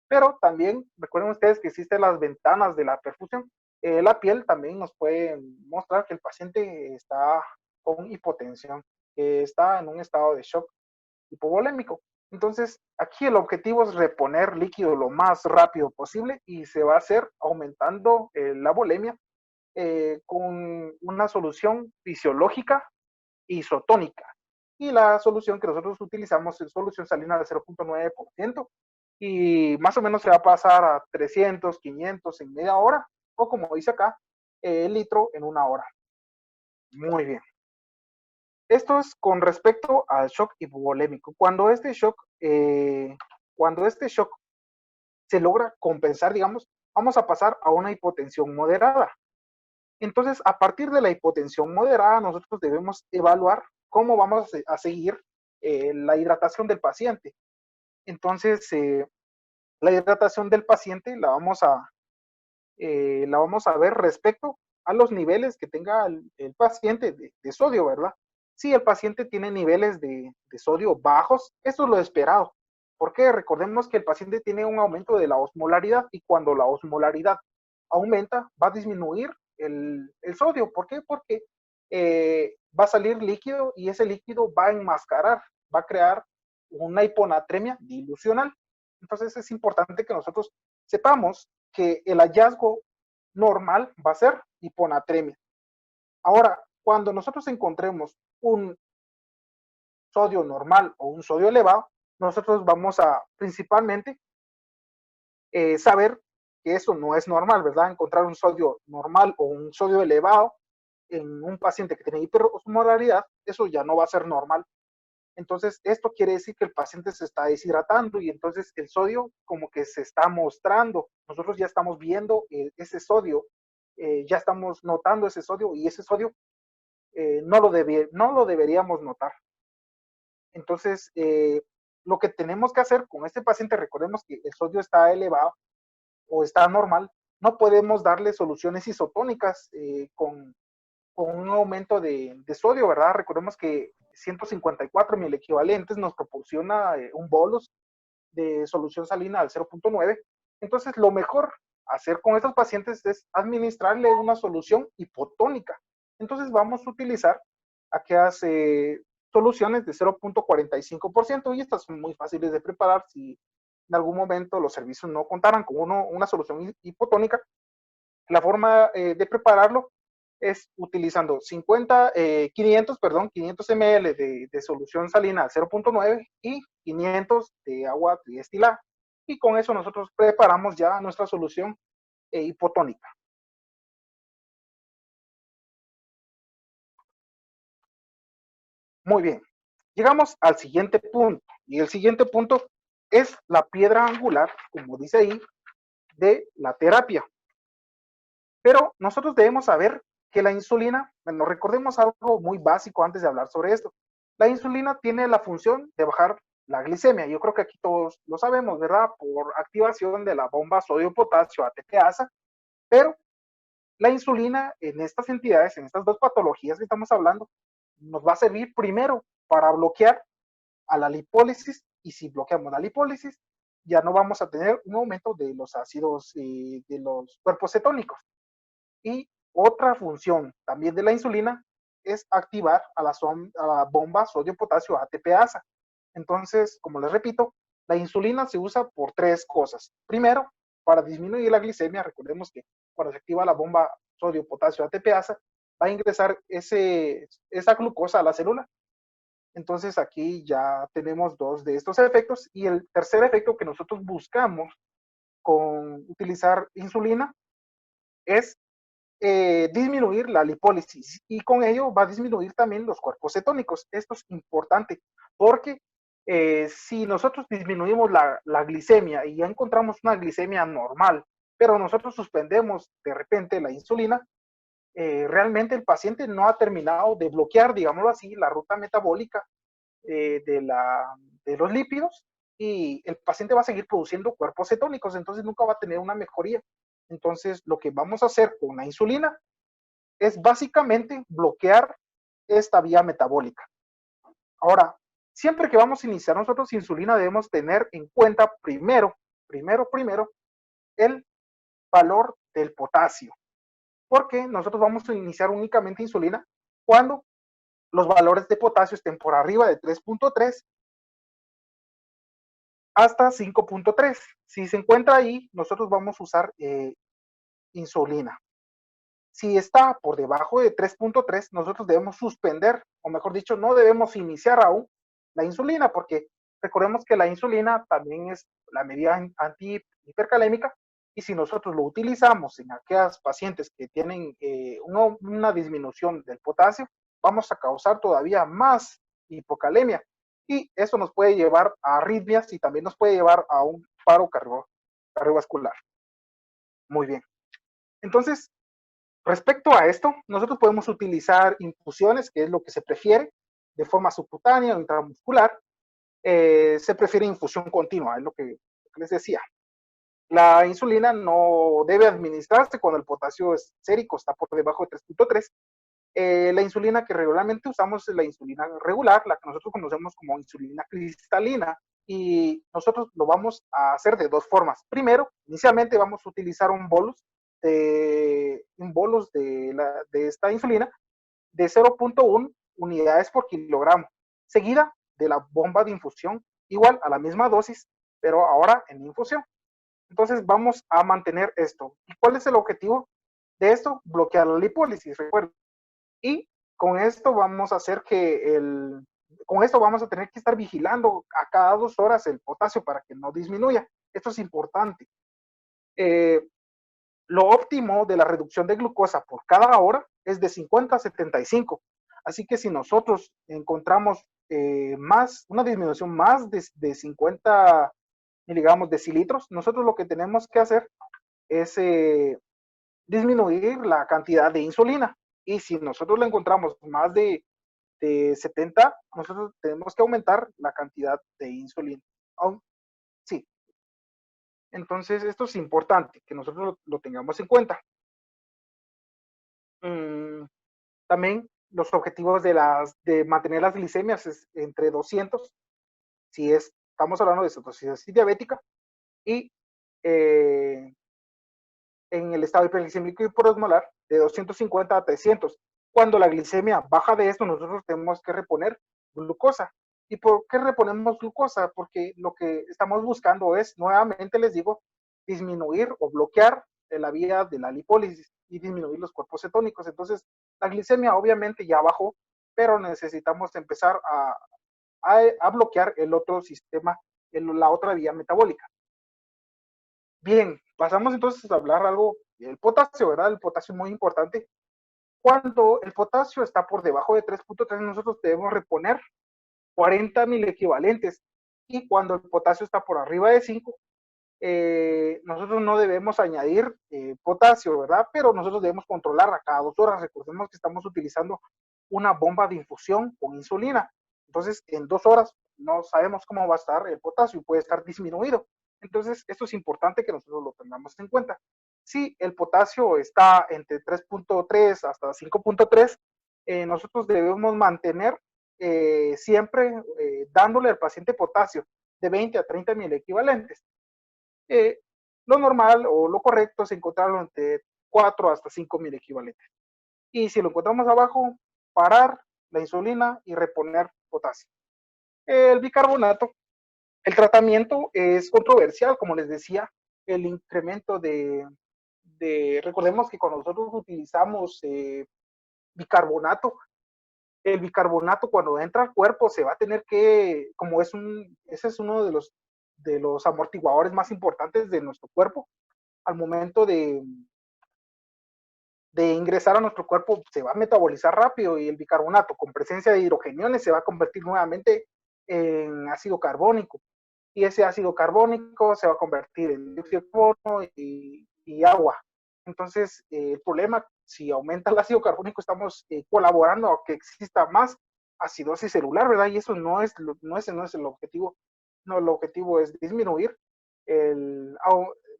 Pero también recuerden ustedes que existen las ventanas de la perfusión. La piel también nos puede mostrar que el paciente está con hipotensión, que está en un estado de shock hipovolémico. Entonces, aquí el objetivo es reponer líquido lo más rápido posible y se va a hacer aumentando la volemia con una solución fisiológica isotónica. Y la solución que nosotros utilizamos es solución salina de 0.9% y más o menos se va a pasar a 300, 500 en media hora o como dice acá, el litro en una hora. Muy bien. Esto es con respecto al shock hipovolémico. Cuando este shock se logra compensar, digamos, vamos a pasar a una hipotensión moderada. Entonces, a partir de la hipotensión moderada, nosotros debemos evaluar cómo vamos a seguir la hidratación del paciente. Entonces, la hidratación del paciente la vamos a ver respecto a los niveles que tenga el paciente de sodio, ¿verdad? Si el paciente tiene niveles de sodio bajos, eso es lo esperado. Porque recordemos que el paciente tiene un aumento de la osmolaridad y cuando la osmolaridad aumenta, va a disminuir el sodio. ¿Por qué? Porque va a salir líquido y ese líquido va a enmascarar, va a crear una hiponatremia dilucional. Entonces es importante que nosotros sepamos que el hallazgo normal va a ser hiponatremia. Ahora, cuando nosotros encontremos un sodio normal o un sodio elevado, nosotros vamos a principalmente saber que eso no es normal, ¿verdad? Encontrar un sodio normal o un sodio elevado en un paciente que tiene hiperosmolaridad, eso ya no va a ser normal. Entonces, esto quiere decir que el paciente se está deshidratando y entonces el sodio como que se está mostrando. Nosotros ya estamos viendo ese sodio, ya estamos notando ese sodio y ese sodio no lo deberíamos notar. Entonces, lo que tenemos que hacer con este paciente, recordemos que el sodio está elevado o está normal, no podemos darle soluciones isotónicas con un aumento de sodio, ¿verdad? Recordemos que 154 mil equivalentes nos proporciona un bolus de solución salina al 0.9. Entonces, lo mejor hacer con estos pacientes es administrarle una solución hipotónica. Entonces, vamos a utilizar aquellas soluciones de 0.45% y estas son muy fáciles de preparar si en algún momento los servicios no contaran con una solución hipotónica. La forma de prepararlo es utilizando 500 ml de solución salina 0.9 y 500 de agua destilada. Y con eso nosotros preparamos ya nuestra solución hipotónica. Muy bien, llegamos al siguiente punto. Y el siguiente punto es la piedra angular, como dice ahí, de la terapia. Pero nosotros debemos saber que la insulina, bueno, recordemos algo muy básico antes de hablar sobre esto. La insulina tiene la función de bajar la glicemia. Yo creo que aquí todos lo sabemos, ¿verdad? Por activación de la bomba sodio-potasio ATPasa. Pero la insulina en estas entidades, en estas dos patologías que estamos hablando, nos va a servir primero para bloquear a la lipólisis y si bloqueamos la lipólisis, ya no vamos a tener un aumento de los ácidos de los cuerpos cetónicos. Y otra función también de la insulina es activar a la bomba sodio-potasio ATPasa. Entonces, como les repito, La insulina se usa por tres cosas. Primero, para disminuir la glicemia, recordemos que cuando se activa la bomba sodio-potasio ATPasa, va a ingresar esa glucosa a la célula. Entonces aquí ya tenemos dos de estos efectos y el tercer efecto que nosotros buscamos con utilizar insulina es disminuir la lipólisis y con ello va a disminuir también los cuerpos cetónicos. Esto es importante porque si nosotros disminuimos la glicemia y ya encontramos una glicemia normal, pero nosotros suspendemos de repente la insulina, realmente el paciente no ha terminado de bloquear, digámoslo así, la ruta metabólica de los lípidos y el paciente va a seguir produciendo cuerpos cetónicos, entonces nunca va a tener una mejoría. Entonces, lo que vamos a hacer con la insulina es básicamente bloquear esta vía metabólica. Ahora, siempre que vamos a iniciar nosotros insulina debemos tener en cuenta primero el valor del potasio, porque nosotros vamos a iniciar únicamente insulina cuando los valores de potasio estén por arriba de 3.3 hasta 5.3. Si se encuentra ahí, nosotros vamos a usar insulina. Si está por debajo de 3.3, nosotros debemos suspender, o mejor dicho, no debemos iniciar aún la insulina, porque recordemos que la insulina también es la medida antihipercalémica, y si nosotros lo utilizamos en aquellos pacientes que tienen una disminución del potasio, vamos a causar todavía más hipocalemia, y eso nos puede llevar a arritmias y también nos puede llevar a un paro cardiovascular. Muy bien. Entonces, respecto a esto, nosotros podemos utilizar infusiones, que es lo que se prefiere, de forma subcutánea o intramuscular. Se prefiere infusión continua, es lo que les decía. La insulina no debe administrarse cuando el potasio sérico está por debajo de 3.3. La insulina que regularmente usamos es la insulina regular, la que nosotros conocemos como insulina cristalina, y nosotros lo vamos a hacer de dos formas. Primero, inicialmente vamos a utilizar un bolus de esta insulina de 0.1 unidades por kilogramo, seguida de la bomba de infusión, igual a la misma dosis, pero ahora en infusión. Entonces vamos a mantener esto. ¿Y cuál es el objetivo de esto? Bloquear la lipólisis, recuerden. Y con esto vamos a hacer con esto vamos a tener que estar vigilando a cada 2 horas el potasio para que no disminuya. Esto es importante. Lo óptimo de la reducción de glucosa por cada hora es de 50 a 75. Así que si nosotros encontramos una disminución más de 50 miligramos decilitros, nosotros lo que tenemos que hacer es disminuir la cantidad de insulina. Y si nosotros le encontramos más de 70, nosotros tenemos que aumentar la cantidad de insulina. Sí. Entonces, esto es importante, que nosotros lo tengamos en cuenta. También los objetivos de mantener las glicemias es entre 200, si estamos hablando de cetosis diabética, y en el estado hiperglicémico hiperosmolar de 250 a 300. Cuando la glicemia baja de esto, nosotros tenemos que reponer glucosa. ¿Y por qué reponemos glucosa? Porque lo que estamos buscando es, nuevamente les digo, disminuir o bloquear la vía de la lipólisis y disminuir los cuerpos cetónicos. Entonces, la glicemia obviamente ya bajó, pero necesitamos empezar a bloquear el otro sistema, la otra vía metabólica. Bien, pasamos entonces a hablar algo del potasio, ¿verdad? El potasio es muy importante. Cuando el potasio está por debajo de 3.3, nosotros debemos reponer 40 mil equivalentes. Y cuando el potasio está por arriba de 5, nosotros no debemos añadir potasio, ¿verdad? Pero nosotros debemos controlar a cada 2 horas. Recordemos que estamos utilizando una bomba de infusión con insulina. Entonces, en 2 horas no sabemos cómo va a estar el potasio, puede estar disminuido. Entonces, esto es importante que nosotros lo tengamos en cuenta. Si el potasio está entre 3.3 hasta 5.3, nosotros debemos mantener siempre dándole al paciente potasio de 20 a 30 mil equivalentes. Lo normal o lo correcto es encontrarlo entre 4 hasta 5 mil equivalentes. Y si lo encontramos abajo, parar la insulina y reponer potasio. El bicarbonato El tratamiento es controversial, como les decía, el incremento recordemos que cuando nosotros utilizamos bicarbonato, el bicarbonato cuando entra al cuerpo se va a tener que, como ese es uno de los amortiguadores más importantes de nuestro cuerpo, al momento de ingresar a nuestro cuerpo se va a metabolizar rápido y el bicarbonato con presencia de hidrogeniones se va a convertir nuevamente en ácido carbónico. Y ese ácido carbónico se va a convertir en dióxido de carbono y agua. Entonces, el problema, si aumenta el ácido carbónico, estamos colaborando a que exista más acidosis celular, ¿verdad? Y eso no es el objetivo. No, el objetivo es disminuir,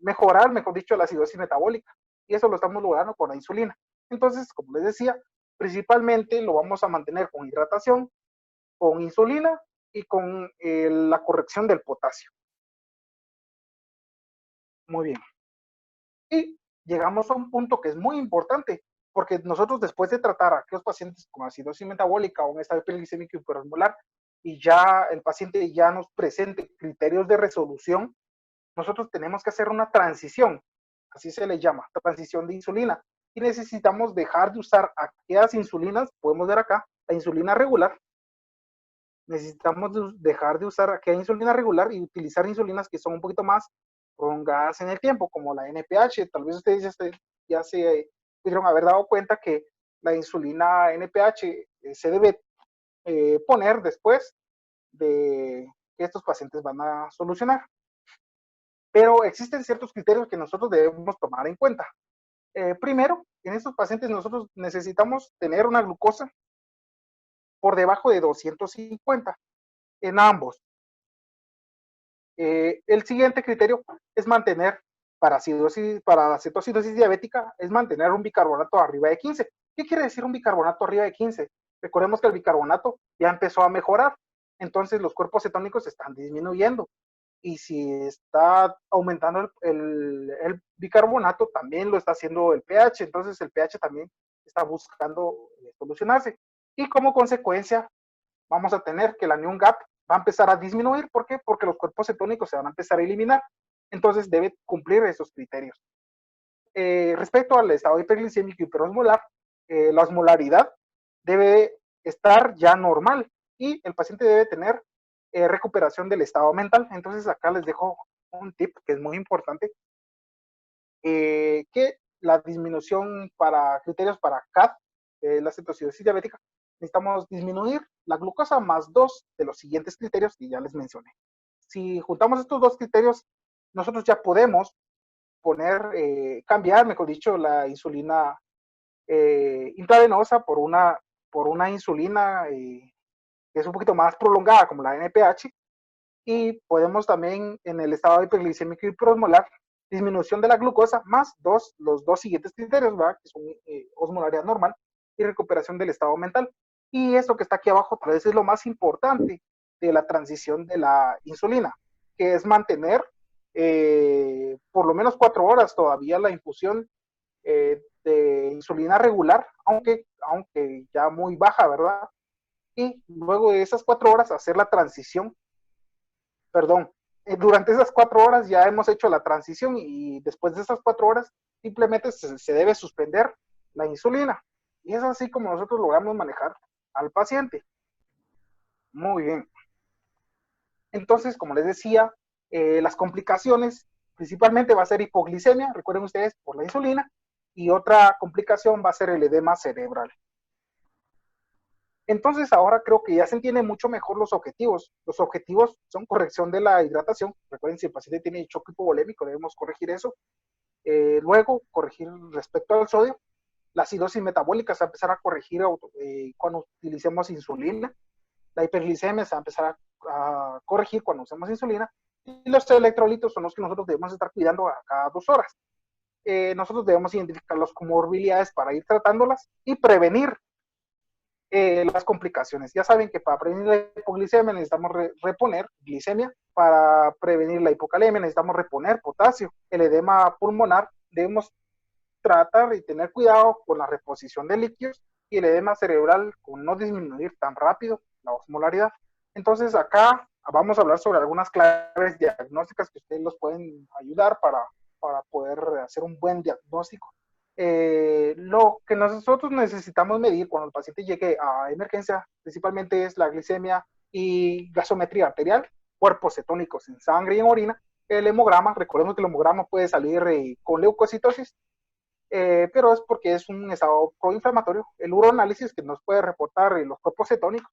mejorar, mejor dicho, la acidosis metabólica. Y eso lo estamos logrando con la insulina. Entonces, como les decía, principalmente lo vamos a mantener con hidratación, con insulina y con la corrección del potasio. Muy bien. Y llegamos a un punto que es muy importante, porque nosotros después de tratar a aquellos pacientes con acidosis metabólica o un estado hiperglicémico hiperosmolar y ya el paciente ya nos presente criterios de resolución, nosotros tenemos que hacer una transición, así se le llama, transición de insulina. Y necesitamos dejar de usar aquellas insulinas, podemos ver acá, la insulina regular. Necesitamos dejar de usar aquella insulina regular y utilizar insulinas que son un poquito más prolongadas en el tiempo, como la NPH. Tal vez ustedes ya se pudieron haber dado cuenta que la insulina NPH se debe poner después de que estos pacientes van a solucionar. Pero existen ciertos criterios que nosotros debemos tomar en cuenta. Primero, en estos pacientes nosotros necesitamos tener una glucosa por debajo de 250 en ambos. El siguiente criterio es mantener, para la cetoacidosis diabética, es mantener un bicarbonato arriba de 15. ¿Qué quiere decir un bicarbonato arriba de 15? Recordemos que el bicarbonato ya empezó a mejorar, entonces los cuerpos cetónicos están disminuyendo. Y si está aumentando el bicarbonato, también lo está haciendo el pH, entonces el pH también está buscando solucionarse. Y como consecuencia, vamos a tener que la Neun Gap va a empezar a disminuir. ¿Por qué? Porque los cuerpos cetónicos se van a empezar a eliminar. Entonces debe cumplir esos criterios. Respecto al estado hiperglicémico hiperosmolar, la osmolaridad debe estar ya normal y el paciente debe tener recuperación del estado mental. Entonces acá les dejo un tip que es muy importante, que la disminución para criterios para CAD, la cetoacidosis diabética, necesitamos disminuir la glucosa más 2 de los siguientes criterios que ya les mencioné. Si juntamos estos dos criterios, nosotros ya podemos cambiar, mejor dicho, la insulina intravenosa por una insulina que es un poquito más prolongada, como la NPH, y podemos también, en el estado hiperglicémico hiperosmolar, disminución de la glucosa más los dos siguientes criterios, ¿verdad? Que son osmolaridad normal y recuperación del estado mental. Y esto que está aquí abajo tal vez es lo más importante de la transición de la insulina, que es mantener por lo menos 4 horas todavía la infusión de insulina regular, aunque ya muy baja, ¿verdad? Y luego de esas 4 horas hacer la transición, perdón, durante esas 4 horas ya hemos hecho la transición y después de esas 4 horas simplemente se debe suspender la insulina. Y es así como nosotros logramos manejar al paciente. Muy bien. Entonces, como les decía, las complicaciones principalmente va a ser hipoglicemia, recuerden ustedes, por la insulina, y otra complicación va a ser el edema cerebral. Entonces ahora creo que ya se entienden mucho mejor los objetivos. Los objetivos son corrección de la hidratación. Recuerden, si el paciente tiene choque hipovolémico, debemos corregir eso. Luego, corregir respecto al sodio. La acidosis metabólica se va a empezar a corregir cuando utilicemos insulina. La hiperglicemia se va a empezar a corregir cuando usemos insulina. Y los electrolitos son los que nosotros debemos estar cuidando a cada 2 horas. Nosotros debemos identificar las comorbilidades para ir tratándolas y prevenir las complicaciones. Ya saben que para prevenir la hipoglicemia necesitamos reponer glicemia, para prevenir la hipocalemia necesitamos reponer potasio. El edema pulmonar debemos tratar y tener cuidado con la reposición de líquidos, y el edema cerebral con no disminuir tan rápido la osmolaridad. Entonces acá vamos a hablar sobre algunas claves diagnósticas que ustedes los pueden ayudar para poder hacer un buen diagnóstico. Lo que nosotros necesitamos medir cuando el paciente llegue a emergencia principalmente es la glicemia y gasometría arterial, cuerpos cetónicos en sangre y en orina. El hemograma, recordemos que el hemograma puede salir con leucocitosis, pero es porque es un estado proinflamatorio. El uroanálisis que nos puede reportar los cuerpos cetónicos,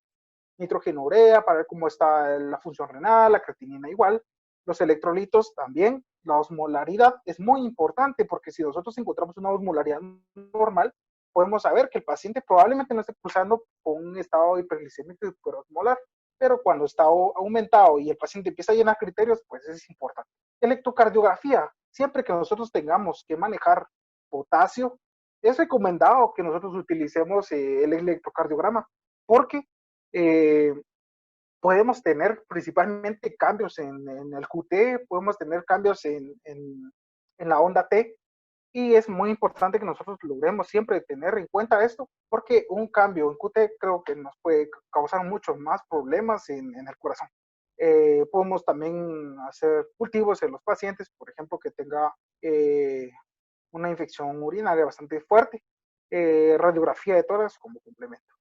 nitrogenurea para ver cómo está la función renal, la creatinina igual, los electrolitos también, la osmolaridad es muy importante porque si nosotros encontramos una osmolaridad normal, podemos saber que el paciente probablemente no esté cursando con un estado hiperglicémico hiperosmolar, pero cuando está aumentado y el paciente empieza a llenar criterios, pues es importante. Electrocardiografía, siempre que nosotros tengamos que manejar potasio, es recomendado que nosotros utilicemos el electrocardiograma porque eh, podemos tener principalmente cambios en el QT, podemos tener cambios en la onda T, y es muy importante que nosotros logremos siempre tener en cuenta esto, porque un cambio en QT creo que nos puede causar muchos más problemas en el corazón. Podemos también hacer cultivos en los pacientes, por ejemplo, que tenga una infección urinaria bastante fuerte, radiografía de tórax como complemento.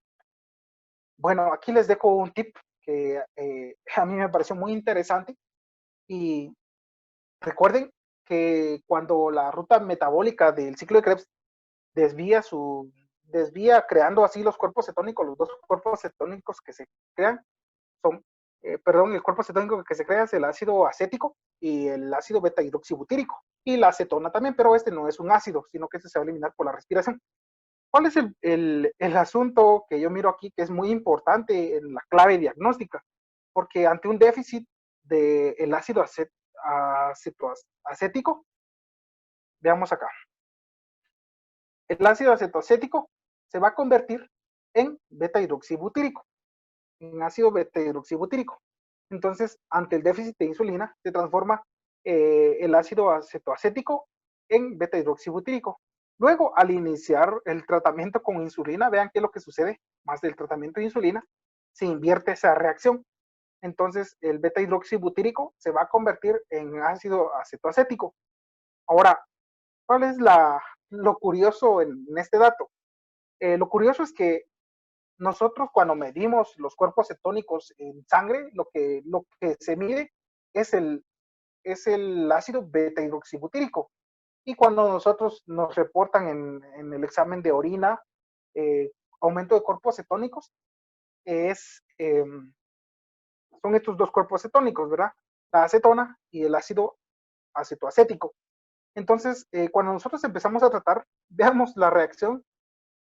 Bueno, aquí les dejo un tip que a mí me pareció muy interesante y recuerden que cuando la ruta metabólica del ciclo de Krebs desvía creando así los cuerpos cetónicos, los dos cuerpos cetónicos que se crean son, el cuerpo cetónico que se crea es el ácido acético y el ácido beta hidroxibutírico y la acetona también, pero este no es un ácido, sino que este se va a eliminar por la respiración. ¿Cuál es el asunto que yo miro aquí que es muy importante en la clave diagnóstica? Porque ante un déficit del ácido acético, veamos acá, el ácido acetoacético se va a convertir en beta hidroxibutírico, en ácido beta hidroxibutírico. Entonces, ante el déficit de insulina, se transforma el ácido acetoacético en beta hidroxibutírico. Luego, al iniciar el tratamiento con insulina, vean qué es lo que sucede, más del tratamiento de insulina, se invierte esa reacción. Entonces, el beta hidroxibutírico se va a convertir en ácido acetoacético. Ahora, ¿cuál es lo curioso en este dato? Lo curioso es que nosotros cuando medimos los cuerpos cetónicos en sangre, lo que se mide es el ácido beta hidroxibutírico. Y cuando nosotros nos reportan en el examen de orina aumento de cuerpos cetónicos, son estos dos cuerpos cetónicos, ¿verdad? La acetona y el ácido acetoacético. Entonces, cuando nosotros empezamos a tratar, veamos la reacción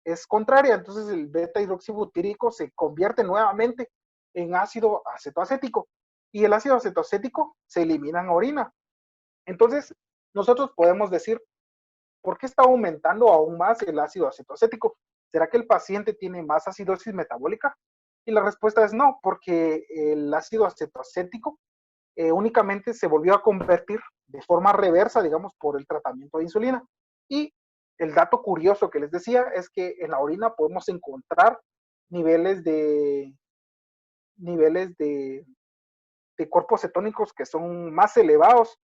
es contraria, entonces el beta hidroxibutírico se convierte nuevamente en ácido acetoacético y el ácido acetoacético se elimina en orina. Entonces, nosotros podemos decir, ¿por qué está aumentando aún más el ácido acetoacético? ¿Será que el paciente tiene más acidosis metabólica? Y la respuesta es no, porque el ácido acetoacético únicamente se volvió a convertir de forma reversa, digamos, por el tratamiento de insulina. Y el dato curioso que les decía es que en la orina podemos encontrar niveles de niveles de cuerpos cetónicos que son más elevados.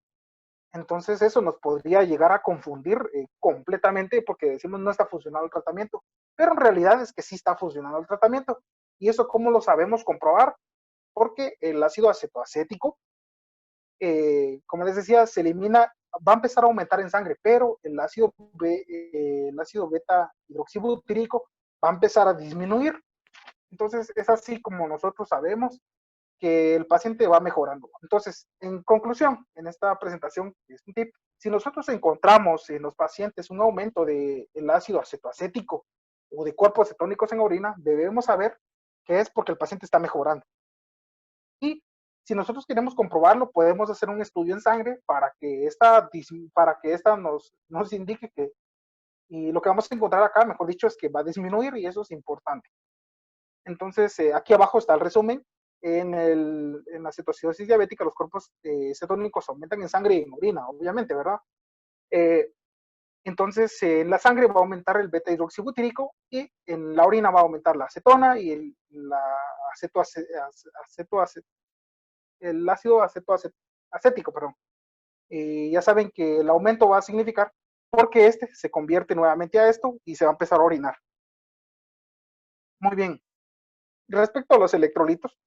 Entonces eso nos podría llegar a confundir completamente porque decimos no está funcionando el tratamiento, pero en realidad es que sí está funcionando el tratamiento. ¿Y eso cómo lo sabemos comprobar? Porque el ácido acetoacético como les decía, se elimina, va a empezar a aumentar en sangre, pero el ácido beta hidroxibutírico va a empezar a disminuir. Entonces, es así como nosotros sabemos que el paciente va mejorando. Entonces, en conclusión, en esta presentación, es un tip, si nosotros encontramos en los pacientes un aumento del ácido acetoacético o de cuerpos cetónicos en orina, debemos saber que es porque el paciente está mejorando. Y si nosotros queremos comprobarlo, podemos hacer un estudio en sangre para que esta nos indique que, y lo que vamos a encontrar acá, mejor dicho, es que va a disminuir y eso es importante. Entonces, aquí abajo está el resumen. En la cetoacidosis diabética, los cuerpos cetónicos aumentan en sangre y en orina, obviamente, ¿verdad? Entonces, en la sangre va a aumentar el beta hidroxibutírico y en la orina va a aumentar la acetona y la aceto, aceto, el ácido acético, perdón. Y ya saben que el aumento va a significar porque este se convierte nuevamente a esto y se va a empezar a orinar. Muy bien. Respecto a los electrolitos,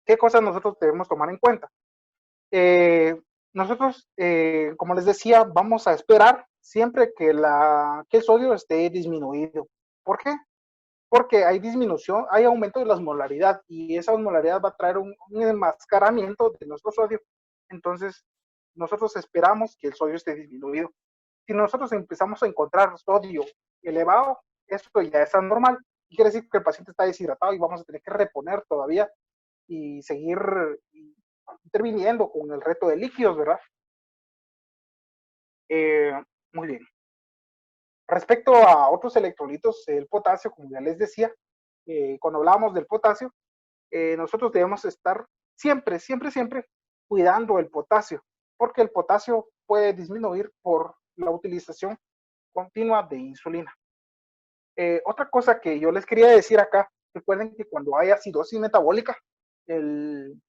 ¿qué cosas nosotros debemos tomar en cuenta? Eh, nosotros, como les decía, vamos a esperar siempre que el sodio esté disminuido. ¿Por qué? Porque hay disminución, hay aumento de la osmolaridad y esa osmolaridad va a traer un enmascaramiento de nuestro sodio. Entonces, nosotros esperamos que el sodio esté disminuido. Si nosotros empezamos a encontrar sodio elevado, esto ya es anormal. Quiere decir que el paciente está deshidratado y vamos a tener que reponer todavía y seguir interviniendo con el reto de líquidos, ¿verdad? Eh, muy bien. Respecto a otros electrolitos, el potasio, como ya les decía, cuando hablábamos del potasio, nosotros debemos estar siempre, siempre, siempre cuidando el potasio, porque el potasio puede disminuir por la utilización continua de insulina. Otra cosa que yo les quería decir acá, recuerden que cuando hay acidosis metabólica, el,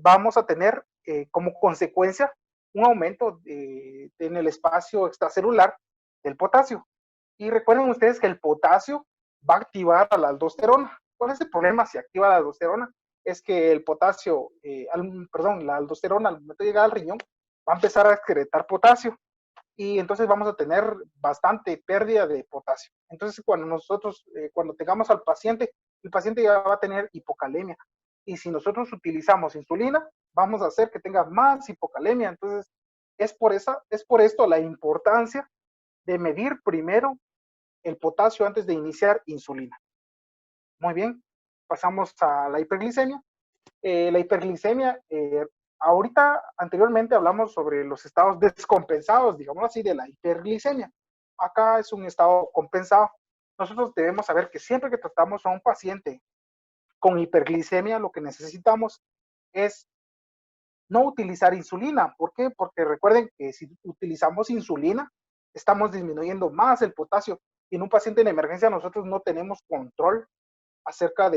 vamos a tener como consecuencia un aumento en el espacio extracelular del potasio. Y recuerden ustedes que el potasio va a activar a la aldosterona. ¿Cuál es el problema si activa la aldosterona? Es que el potasio, perdón, la aldosterona al momento de llegar al riñón va a empezar a excretar potasio y entonces vamos a tener bastante pérdida de potasio. Entonces cuando nosotros, cuando tengamos al paciente, el paciente ya va a tener hipocalemia. Y si nosotros utilizamos insulina, vamos a hacer que tenga más hipocalemia. Entonces es por esto la importancia de medir primero el potasio antes de iniciar insulina. Muy bien, pasamos a la hiperglicemia. La hiperglicemia, ahorita anteriormente hablamos sobre los estados descompensados, digamos así, de la hiperglicemia. Acá es un estado compensado. Nosotros debemos saber que siempre que tratamos a un paciente con hiperglicemia, lo que necesitamos es no utilizar insulina. ¿Por qué? Porque recuerden que si utilizamos insulina, estamos disminuyendo más el potasio. Y en un paciente en emergencia nosotros no tenemos control acerca,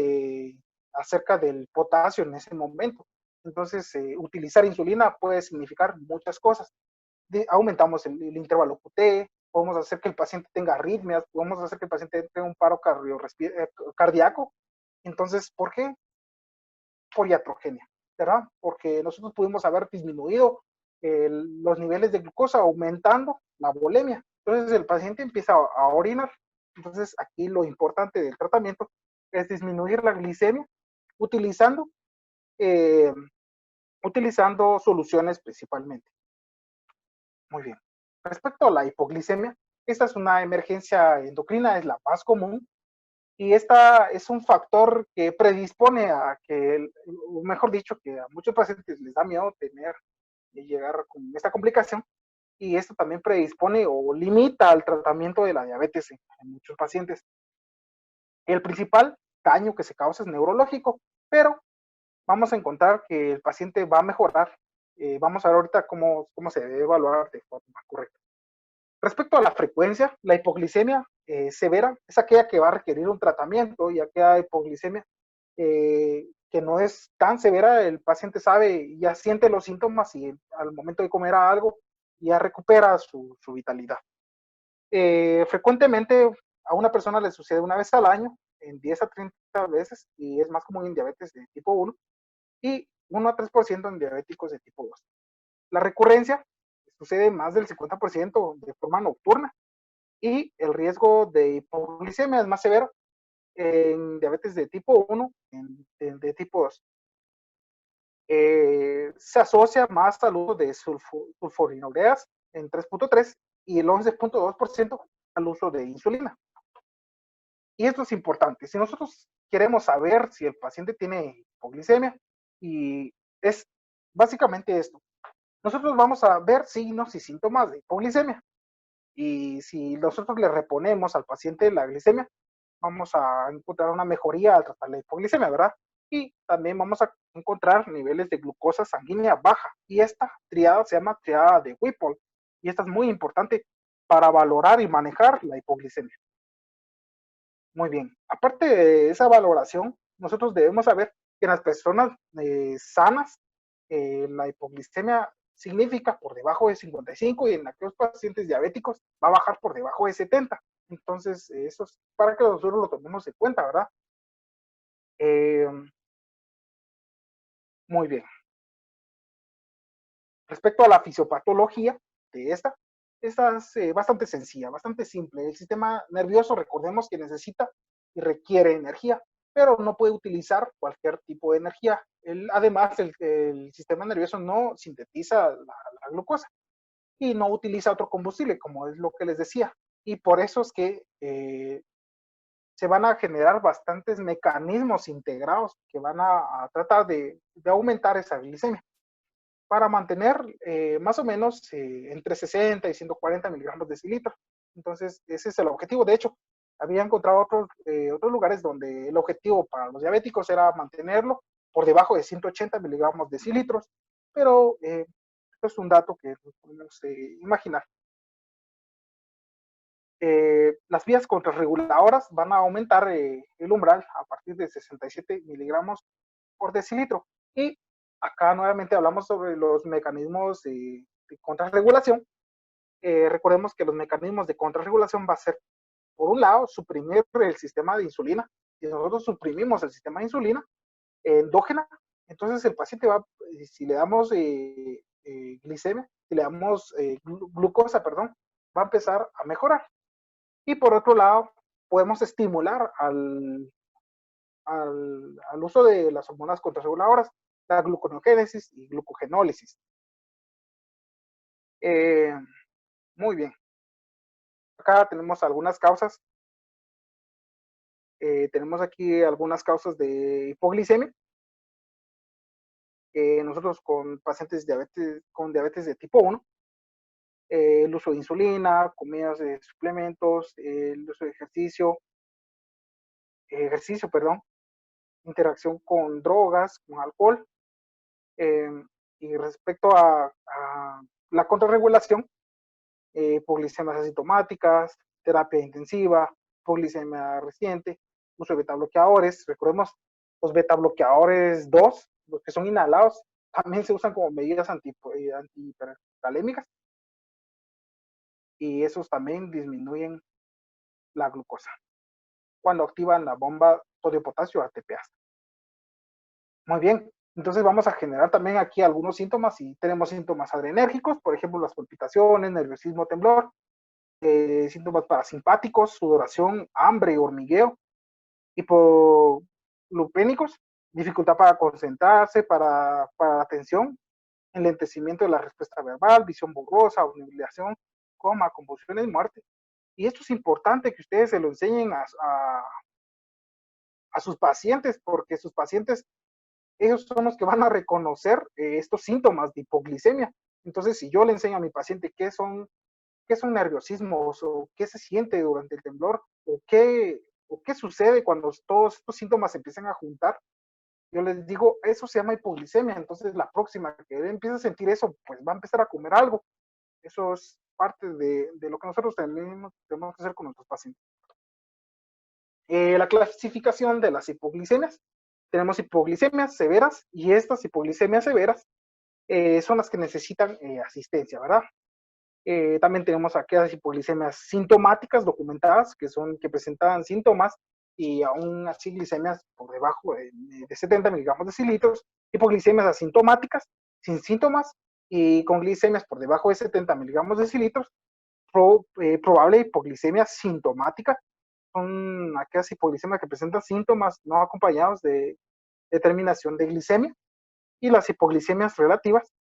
acerca del potasio en ese momento. Entonces, utilizar insulina puede significar muchas cosas. Aumentamos el intervalo QT, podemos hacer que el paciente tenga arritmias, podemos hacer que el paciente tenga un paro cardíaco. Entonces, ¿por qué? Por iatrogenia, ¿verdad? Porque nosotros pudimos haber disminuido los niveles de glucosa aumentando la bulimia. Entonces el paciente empieza a orinar. Entonces aquí lo importante del tratamiento es disminuir la glicemia utilizando, eh, utilizando soluciones principalmente. Muy bien. Respecto a la hipoglicemia, esta es una emergencia endocrina, es la más común, y esta es un factor que predispone a que, mejor dicho, que a muchos pacientes les da miedo tener y llegar con esta complicación, y esto también predispone o limita el tratamiento de la diabetes en muchos pacientes. El principal daño que se causa es neurológico, pero vamos a encontrar que el paciente va a mejorar. Vamos a ver ahorita cómo se debe evaluar de forma correcta. Respecto a la frecuencia, la hipoglicemia severa es aquella que va a requerir un tratamiento y aquella hipoglicemia que no es tan severa, el paciente sabe, ya siente los síntomas y al momento de comer algo ya recupera su vitalidad. Frecuentemente a una persona le sucede una vez al año, en 10 a 30 veces, y es más común en diabetes de tipo 1 y 1 a 3% en diabéticos de tipo 2. La recurrencia sucede más del 50% de forma nocturna y el riesgo de hipoglicemia es más severo en diabetes de tipo 1 de tipo 2. Se asocia más al uso de sulfonilureas en 3.3 y el 11.2% al uso de insulina. Y esto es importante. Si nosotros queremos saber si el paciente tiene hipoglicemia, y es básicamente esto, nosotros vamos a ver signos y síntomas de hipoglicemia. Y si nosotros le reponemos al paciente la glicemia, vamos a encontrar una mejoría al tratar la hipoglicemia, ¿verdad? Y también vamos a encontrar niveles de glucosa sanguínea baja. Y esta triada se llama triada de Whipple. Y esta es muy importante para valorar y manejar la hipoglicemia. Muy bien. Aparte de esa valoración, nosotros debemos saber que en las personas sanas, la hipoglicemia significa por debajo de 55 y en aquellos pacientes diabéticos va a bajar por debajo de 70. Entonces, eso es para que nosotros lo tomemos en cuenta, ¿verdad? Eh, muy bien. Respecto a la fisiopatología de esta es bastante sencilla, bastante simple. El sistema nervioso, recordemos que necesita y requiere energía, pero no puede utilizar cualquier tipo de energía. Además, el sistema nervioso no sintetiza la glucosa y no utiliza otro combustible, como es lo que les decía. Y por eso es que se van a generar bastantes mecanismos integrados que van a tratar de aumentar esa glicemia para mantener más o menos entre 60 y 140 miligramos de decilitro. Entonces, ese es el objetivo. De hecho, había encontrado otros lugares donde el objetivo para los diabéticos era mantenerlo por debajo de 180 miligramos de decilitros, pero esto es un dato que podemos imaginar. Las vías contrarreguladoras van a aumentar el umbral a partir de 67 miligramos por decilitro. Y acá nuevamente hablamos sobre los mecanismos de contrarregulación. Recordemos que los mecanismos de contrarregulación va a ser, por un lado, suprimir el sistema de insulina. Si nosotros suprimimos el sistema de insulina endógena, entonces el paciente va, si le damos glicemia, si le damos glucosa, perdón, va a empezar a mejorar. Y por otro lado, podemos estimular al uso de las hormonas contrarreguladoras, la gluconeogénesis y glucogenólisis. Eh, muy bien. Acá tenemos algunas causas. Tenemos aquí algunas causas de hipoglicemia. Nosotros con pacientes con diabetes de tipo 1, el uso de insulina, comidas de suplementos, el uso de ejercicio, interacción con drogas, con alcohol. Eh, y respecto a la contrarregulación, hipoglicemias asintomáticas, terapia intensiva, hipoglicemia reciente, uso de betabloqueadores. Recordemos, los betabloqueadores 2, los que son inhalados, también se usan como medidas antihipercalémicas y esos también disminuyen la glucosa cuando activan la bomba sodio-potasio ATPase. Muy bien, entonces vamos a generar también aquí algunos síntomas y tenemos síntomas adrenérgicos, por ejemplo, las palpitaciones, nerviosismo, temblor, síntomas parasimpáticos, sudoración, hambre, hormigueo, hipolupénicos, dificultad para concentrarse, para la atención, enlentecimiento de la respuesta verbal, visión borrosa, obnubilación, coma, convulsiones y muerte. Y esto es importante que ustedes se lo enseñen a sus pacientes, porque sus pacientes, ellos son los que van a reconocer estos síntomas de hipoglicemia. Entonces, si yo le enseño a mi paciente qué son nerviosismos o qué se siente durante el temblor o qué sucede cuando todos estos síntomas se empiezan a juntar, yo les digo, eso se llama hipoglicemia. Entonces, la próxima que él empiece a sentir eso, pues va a empezar a comer algo. Eso es parte de lo que nosotros tenemos que hacer con nuestros pacientes. La clasificación de las hipoglicemias. Tenemos hipoglicemias severas y estas hipoglicemias severas son las que necesitan asistencia, ¿verdad? También tenemos aquellas hipoglicemias sintomáticas documentadas, que presentan síntomas y aún así glicemias por debajo de 70 miligramos de decilitros, hipoglicemias asintomáticas, sin síntomas y con glicemias por debajo de 70 miligramos de decilitros, probable hipoglicemia sintomática, son aquellas hipoglicemias que presentan síntomas no acompañados de determinación de glicemia, y las hipoglicemias relativas,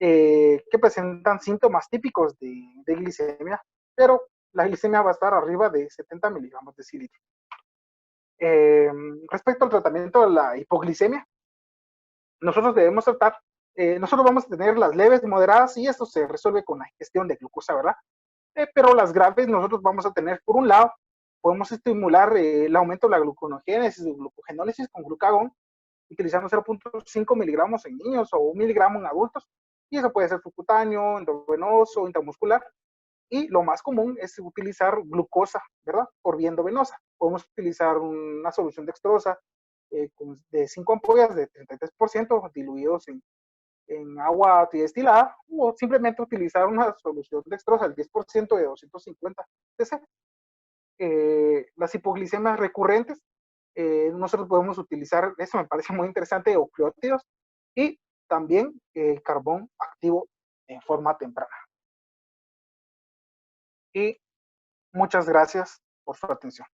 que presentan síntomas típicos de glicemia, pero la glicemia va a estar arriba de 70 miligramos de decilitro. Respecto al tratamiento de la hipoglicemia, nosotros debemos tratar, nosotros vamos a tener las leves, moderadas, y esto se resuelve con la ingestión de glucosa, ¿verdad? Pero las graves nosotros vamos a tener, por un lado, podemos estimular el aumento de la gluconeogénesis y glucogenólisis con glucagón, utilizando 0.5 miligramos en niños o 1 miligramo en adultos, y eso puede ser subcutáneo, endovenoso, intramuscular. Y lo más común es utilizar glucosa, ¿verdad? Por vía endovenosa. Podemos utilizar una solución dextrosa de 5 ampollas de 33% diluidos en agua destilada, o simplemente utilizar una solución dextrosa al 10% de 250 cc. Las hipoglicemias recurrentes, nosotros podemos utilizar, eso me parece muy interesante, eucriótidos y también el carbón activo en forma temprana. Y muchas gracias por su atención.